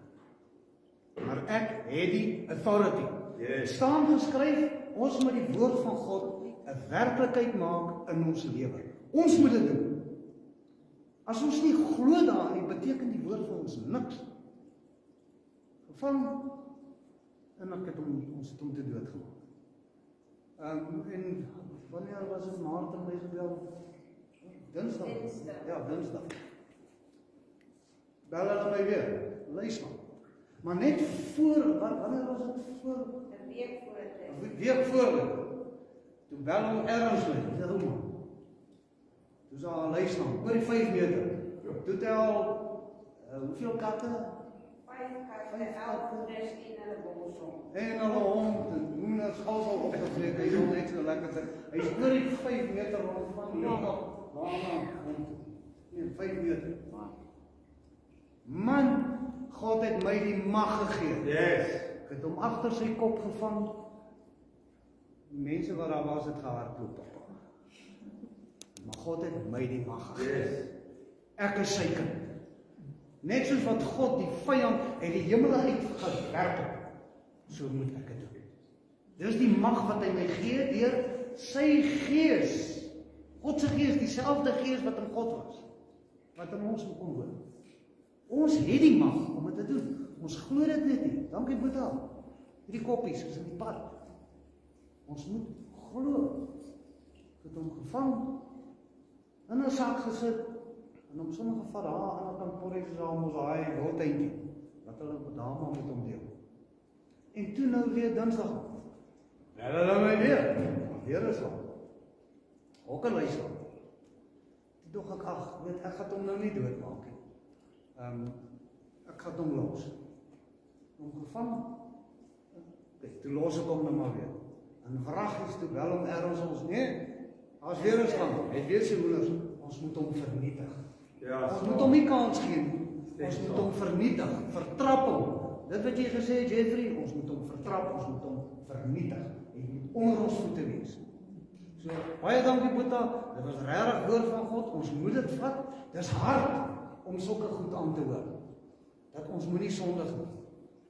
Maar ek het die authority.
Yes.
Staan geskryf, ons moet die woord van God 'n werklikheid maak in ons lewe. Ons moet dit doen. As ons nie glo daarin, beteken die woord vir ons niks. Gevang, en ek het ons het hom te dood gemaak. En wanneer was het Maarten my gebel? Dinsdag. Ja, Dinsdag. Bel hulle my weer, luister. Maar net voor, wanneer was het voor?
'n week voor dit.
'n week voor dit. Toe bel hom ergens my, sê hom man. Toe sê hy luister, oor die 5 meter. Toe het hy al, hoeveel katte?
5 katte, 11 res in hulle bosom.
En hulle hond, en hoenders, alles al opgevreet, hy wil net so lekker te, hy is oor die 5 meter rond van die waarna, nee, 5 meter. Man, God het my die mag gegee.
Yes.
Ek het hom agter sy kop gevang. Die mense wat daar was, het gehardloop op hom. Maar God het my die mag gegee.
Yes.
Ek is sy kind. Net soos wat God die vyand uit die hemel uit gewerp het, so moet ek dit doen. Dis die mag wat hy my gee deur sy gees. God se gees, dieselfde gees wat in God was, wat in ons kom woon. Ons het die mag om dit te doen. Ons glo dit net nie. Dankie Boeta. Hierdie koppies is in die pad. Ons moet glo. Ek het hom gevang, in 'n sak gesit, en om sommige gevat daar aan 'n kantorie soos daar mos daai wildtuintjie, wat hulle daar maar met hom deel. En toe nou weer Dinsdag. Hulle my weer is al. Ook 'n luister. Toe dog ek, ek gaan hom nou nie doodmaak nie. Ek gaan hom los. Hom gevang. Toe los ek hom nou maar weer. En vragies toe bel hom ergens ons, nee, as weer 'n slang, het weer sy hoenders, ons moet hom vernietig.
Ja,
Ons moet hom nie kans gee nie. Ons moet hom vernietig, vertrap hom. Dit wat jy gesê het, Jeffrey, ons moet hom vertrap, ons moet hom vernietig. Hy moet onder ons voete wees. So, baie dankie Boeta, dit was regtig woord van God, ons moet dit vat. Dis hard om sulke goed aan te hoor. dat ons moenie sondig nie.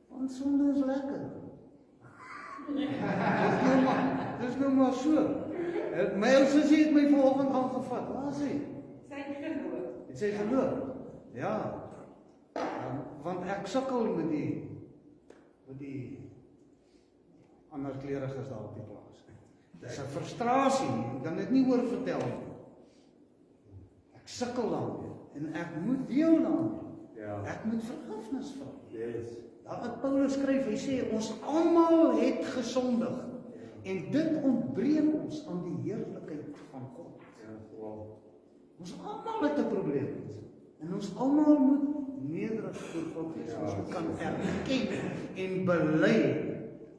Want sonde is lekker. Dis nou maar so. My ou sussie het my vanoggend aangevat. Waar is hy?
Sy geloof.
Het sy geloof? Ja. Want ek sukkel met die ander kleriges daar op die plaas. Dis 'n frustrasie, ek kan dit nie oor vertel nie. Ek sukkel daarmee en ek moet deel daarmee.
Ja.
Ek moet vergifnis vra.
Yes.
Daar wat Paulus skryf, hy sê ons almal het gesondig en dit ontbreek ons aan die heerlikheid van God.
Ja, wow.
Ons almal het 'n probleem en ons almal moet nederig voor God wees. Ons kan erken en bely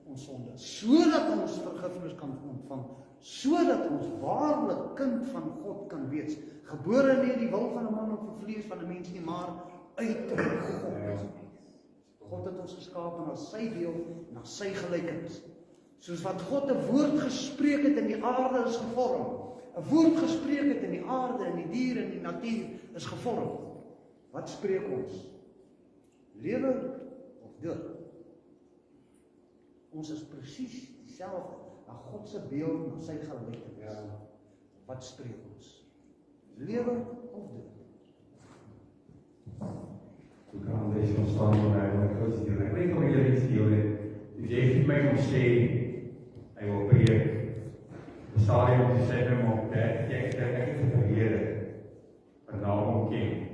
ons sonde, sodat ons vergifnis kan ontvang, sodat ons waarlik kind van God kan wees. Gebore nie die wil van 'n man of 'n vlees van 'n mens nie, maar uit God. God het ons geskaap na sy beeld, na sy gelykenis. Soos wat God 'n woord gespreek het in die aarde is gevorm. 'n Woord gespreek het in die aarde, in die diere, in die natuur is gevorm. Wat spreek ons? Lewe of dood? Ons is presies dieselfde, na God se beeld, na sy gelykenis.
Ja.
Wat spreek ons? Lewe of dood?
Hoe kan deze ontstaan van mij, want ik wil het deel. Ik weet nog niet dat iets deel is. Dus je heeft mij nog steeds, hij wil preken. De stadion om te zeggen, maar op tijd, jij krijgt echt te vergeren. Maar nou ook king.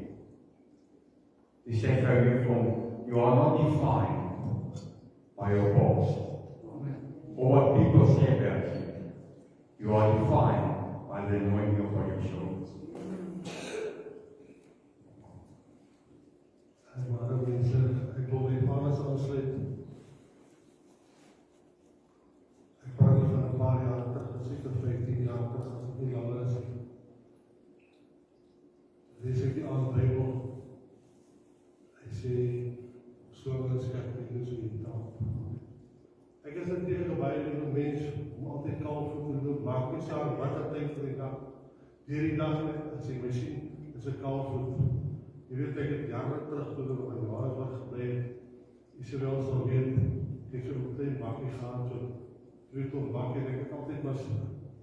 Die zegt bij u van, you are not defined by your past. Or what people say about you. You are defined by the anointing upon your shoulders.
Maar mensen, ik wil die Johannes aansluiten. Ik praat hier van een paar jaar terug, zeker 15 jaar terug, als het niet langer is. Lees ik die aan de Bijbel. Hij zei, zolang het schep niet dus niet dan. Ik is een tegenwijde mens om altijd kalf te doen, maak niet samen wat dat denkt voor die dag. Die dag, als ik me zie, is een kalf. Je weet dat ik het jaren terug toen ik op mijn jaren was gebleven. Israël zal weten, ik heb op een bakje gegaan, zo weet op bakje, en ik heb altijd maar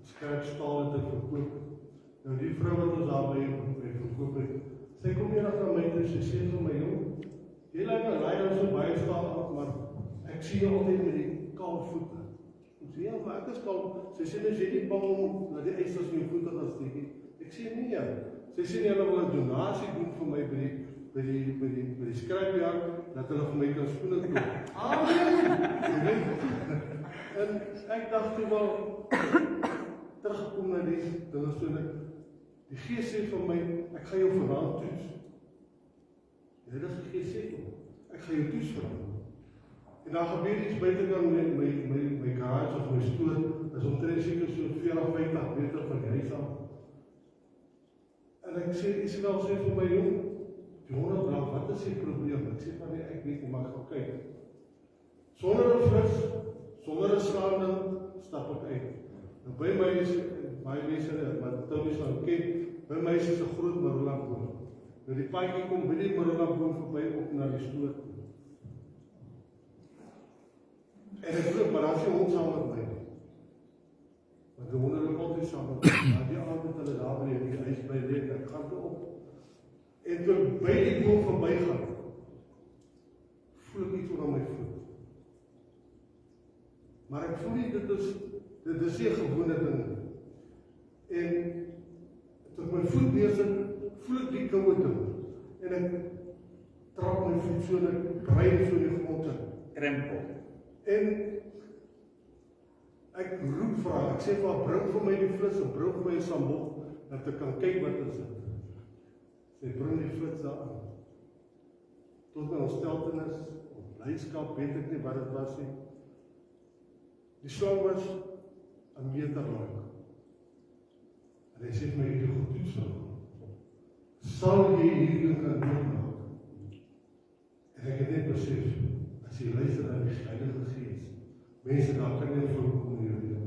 scherp stal te verkopen. Nou die vrouw wat ons daarmee verkopen, zij komt hier naar mij toe, ze zegt van mij, jong, je lijkt een leider zo bijstaan, maar ik zie je altijd met die koude voeten. Ik zeg, ja, maar ik is koud. Ze zeggen, ze die bang om naar die ijsers met je voeten gaan steken. Ik zeg, nee, ja. Ze zeggen, hulle wil 'n donasie doen vir my by die skrypjaar, dat hulle vir my kan skoene koop. En ek dacht toe wel, teruggekom na die dinge, die Gees sê vir my, ek ga jou vanaand toets. Die Heilige Gees sê vir my, ek ga jou toets vanaand. En dan gebeur iets buitekant my garage of my stoel, is omtrent seker so 40-50 meter van die huis af. En ek sê, Israel sê vir my, jong, Jonathan, wat is die probleem? Ek sê van nee, ek weet nie, maar ek gaan kyk. Sonder 'n flits, sonder 'n skande, stap ek uit. Nou by my is, baie mense, wat Tony sal ken, by my is 'n groot marulaboom. Nou die paadjie kom by die marulaboom verby op na die stoot. En ek loop, maar daar is die hond saam met my. Want die honde loop altyd saam met my. Maar die aand het hulle daar by die huis by leek, ek gaan toe op. En toe by die boom verby gaan, voel ek iets onder my voet. Maar ek voel nie, dit is nie 'n gewone ding. En toe ek my voet neersit, voel ek die koue ding. En ek trap my voet so, en ek brein so die grond in.
Krempel.
En ek roep vir haar, ek sê vir haar, bring vir my die flits, en bring vir my 'n sambok, dat ek kan kyk wat is dit. Sy bring die flits daar aan. Tot my ontsteltenis, of blydskap, weet ek nie wat dit was nie. Die slang was 'n meter lank. En hy sê vir my, jy het goed toets vir. Sal jy hierdie kan doodmaak? En ek het net besef, as jy luister na die Heilige Gees, mense daar kan nie voorkom in jou lewe.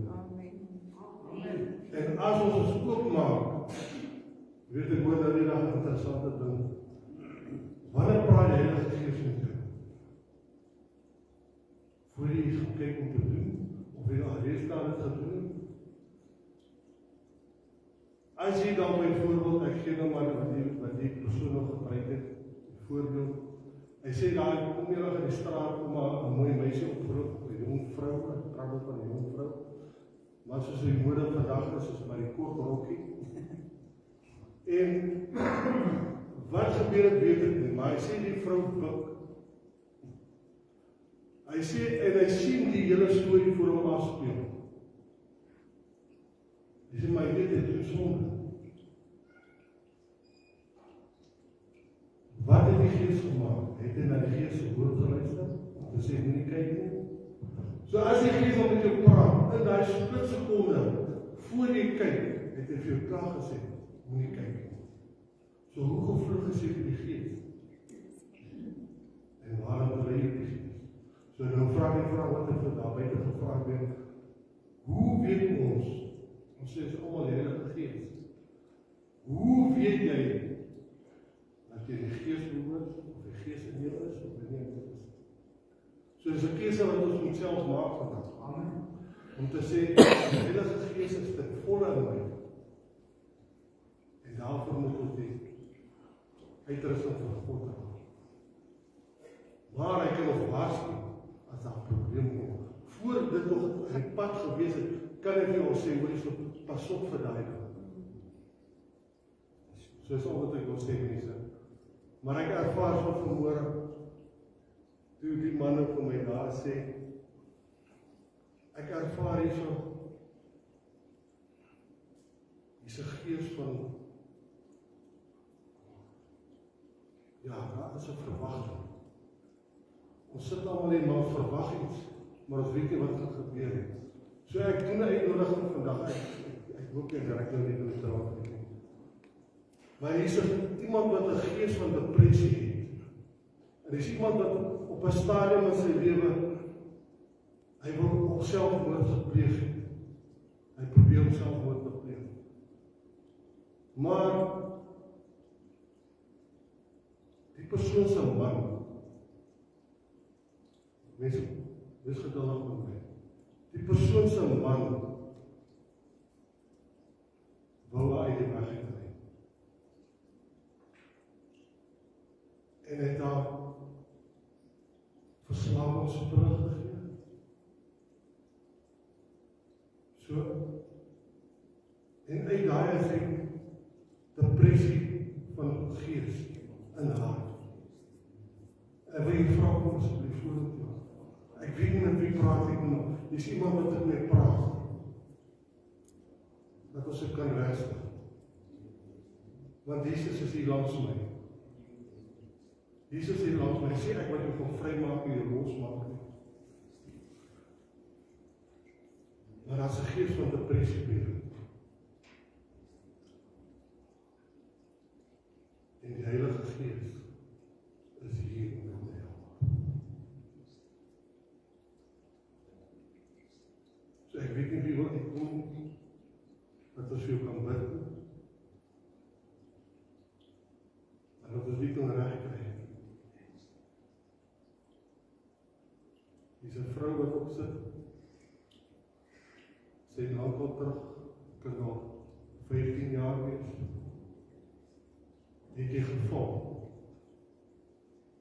Amen.
En as ons ons oopmaak, weet ek hoor dat die dag interessante ding. Wanneer praat die Heilige Gees met gedoen het. As jy dan byvoorbeeld, ek gee nou maar wat die persoon nog gebruik het, voorbeeld, hy sê daar, kom jy nog in die straat, kom maar 'n mooi meisie opgeroep, 'n jong vrou, 'n krabbel van 'n jong vrou, maar soos die mode vandag is maar die kort rokkie. En wat gebeur het, weet ek nie, maar hy sê die vrou buk. Hy sê, en hy sien die hele storie voor hom afspeel. Hy sê, maar hy weet dit is sonde. Wat het die Gees gemaak? Het hy na die Gees se woord geluister? Om te sê, moenie kyk nie. So as die Gees al met jou praat, in daai split sekonde, voor jy kyk, het hy vir jou klaar gesê, moenie kyk nie. So hoe gevlug is jy vir die Gees? En waarom lei jy die Gees? So nou vraag die vraag wat ek vir daar buite gevraagd ben, hoe weet ons sê is allemaal die Heilige Gees, hoe weet jy dat jy die Gees behoort, of die Gees in jou is, of die nie in jou is? So is 'n keuse wat ons moet self maak vandag. Amen. Om te sê, die Heilige Gees is ten volle in my. En daarvoor moet ons die uitrusting van God hê. Maar hy kan nog waarsku as daar 'n probleem kom. Voor dit nog in die pad gewees het, kan hy vir ons sê, hoor jy, pas op vir daai ding. So is al wat ek wil sê, mense. Maar ek ervaar so vanmôre, toe die manne vir my daar sê, ek ervaar hierso, hier's 'n gees van, ja, daar is 'n verwagting. Ons sit almal en maar verwag iets, maar ons weet nie wat gaan gebeur het. So ek doen 'n uitnodiging vandag, ek hoop ek raak nou nie in die draad nie. Maar hier is iemand wat 'n gees van depressie het. En is iemand wat op 'n stadium in sy lewe, hy wil op selfmoord gepleeg het. Hy probeer om selfmoord te pleeg. Maar die persoon se man, wees geduldig met my. Die persoon se man wou uit die weg gekry. En hy het daar verslawingsspullen gegee. So, en uit daai is hy depressie van gees in haar. En wil jy vra kom asseblief vorentoe. Ek weet nie met wie praat ek nou. Dis iemand wat met my praat. Dat ons dit kan rustig. Want Jesus is hier langs my. Jesus is hier langs my. Sê ek wat jy van vry maak en jy losmaak nie. Maar daar's 'n gees van depressie by jou. En die Heilige Gees is hier om jou te help. So ek weet nie wie wil ek kom, dat ons vir jou kan bid, en dat ons nie kan reg kry. Dis 'n vrou wat opsit, sy naam terug, kan al 15 jaar wees, het jy geval,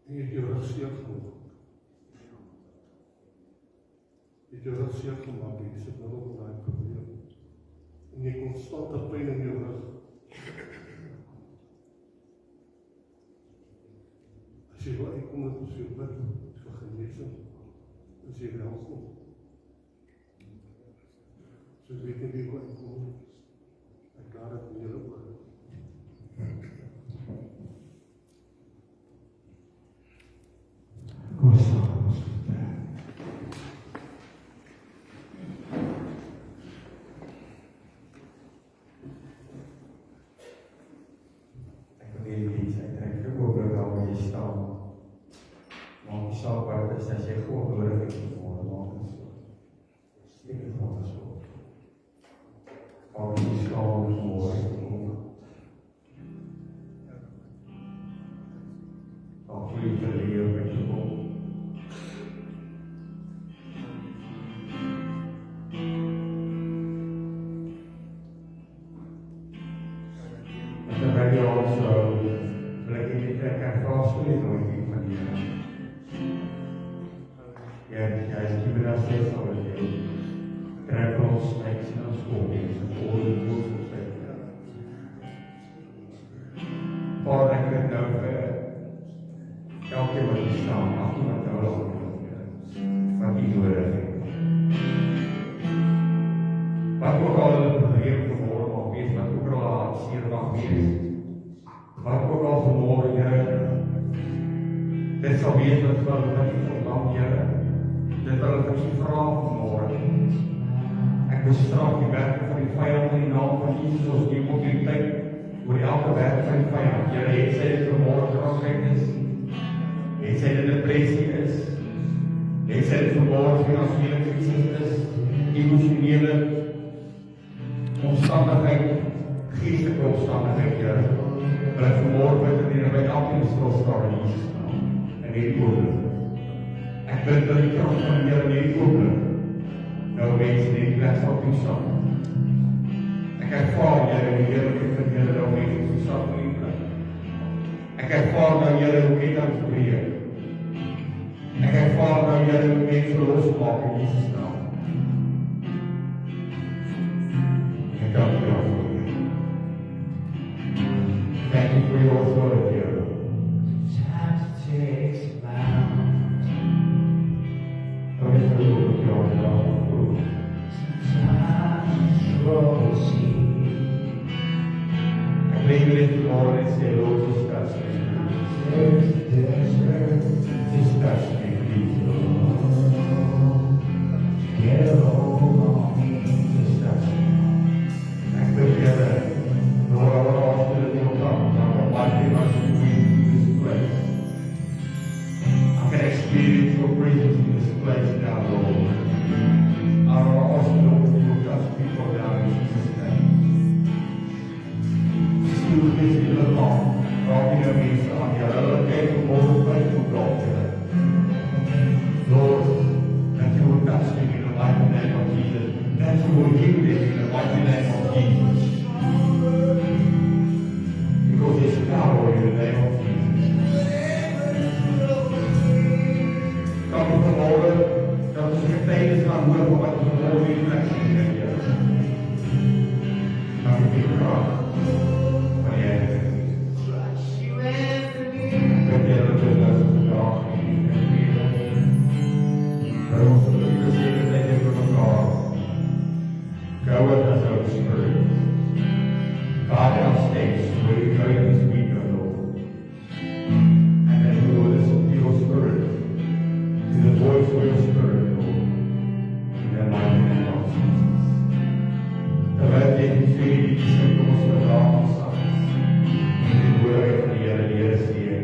en jy het jou rug seer gemaak. Jy het jou rug seer gemaak, jy sit nou op daai probleem. En jy konstante pyn in jou rug. As jy wil uitkom dat ons jou bid vir genesing, is jy welkom. So ek weet nie wie wil uitkom, ek laat het in julle oor.
Kom staan, ons vertrek.
Ek wil hierdie diens uittrek vir oomblik daar waar jy staan. Maak die saak wat is, as jy God nodig het vanmôre, maak dit so. Steek dit van ons op. Maak die skaal vanmôre. Maak vir die verleer met jou kom. Yes, has given us this authority. Trample snakes and scorpions and all the tools of Satan. Vader, ek het nou vir elke wat hier staan, elke wat nou laat wat die nodig het. Wat ook al hulle probleem geword mag wees, wat ook al hartseer mag wees, wat ook al vanmorgen, Here, dit sal wees wat die verlang, Here, dit wil ek ons vra vanmorgen. Ek bestraf die werk van die vyand in die naam van Jesus, ons neem op die tyd oor elke werk van die vyand. Here, het sy dit vanmorgen krankheid is, het sy dit depressie is, het sy dit vanmorgen financiële krisis is, emosionele omstandigheid, geestelike omstandigheid, Here, wil ek vanmorgen bid en by elke stilstaan in Jesus naam, in die oomblik. Ek bid dat die kracht van die Here in die oomblik nou mense in die plek sal toestaan. Ek ervaar, Here, die heerlijke van Here nou mense toestaan in die plek. Ek ervaar nou, Here, hoe net aan te breek. Ek ervaar nou, Here, hoe mense losmaak in Jesus naam. Ek dank U daarvoor. Thank you for your authority, Here. Just takes bound. Don't you feel with your love? Ek weet jy dit vanmorgen en sê, Lord, just touch me. Just touch me, please, Lord. Get a hold on me. Just touch me. Ek bid, Here, Lord, I want to ask you that you'll come. I want one thing I should be in this place. I can experience your presence in this place now, Lord. I want to ask you, Lord, that you will touch people now in Jesus' name. Stuur dit in hulle naam, raak die mense aan, Here, hulle kyk vanmorgen tyd voor God, Here. Lord, that you will touch them in the mighty name of Jesus. That you will heal them in the mighty name of Jesus. Because there's power in the name of Jesus. Kom vanmorgen, dat ons getuigenis kan hoor van wat ons vanmorgen in plek sien, Here. Dank U vir die kracht van die Heilige Gees. Dank U dat ons dat vandaag in die wereld. Dat ons gelukkig zekerheid in mekaar. Go with us, Holy Spirit. Guide our steps where we go this week, O Lord. And then we will listen to your Spirit, to the voice of your Spirit, Lord. In the mighty name of Jesus. Terwijl dit u die discipelen ons vandaag ontstaan. In de woorden van de Heer, de Heer is hier.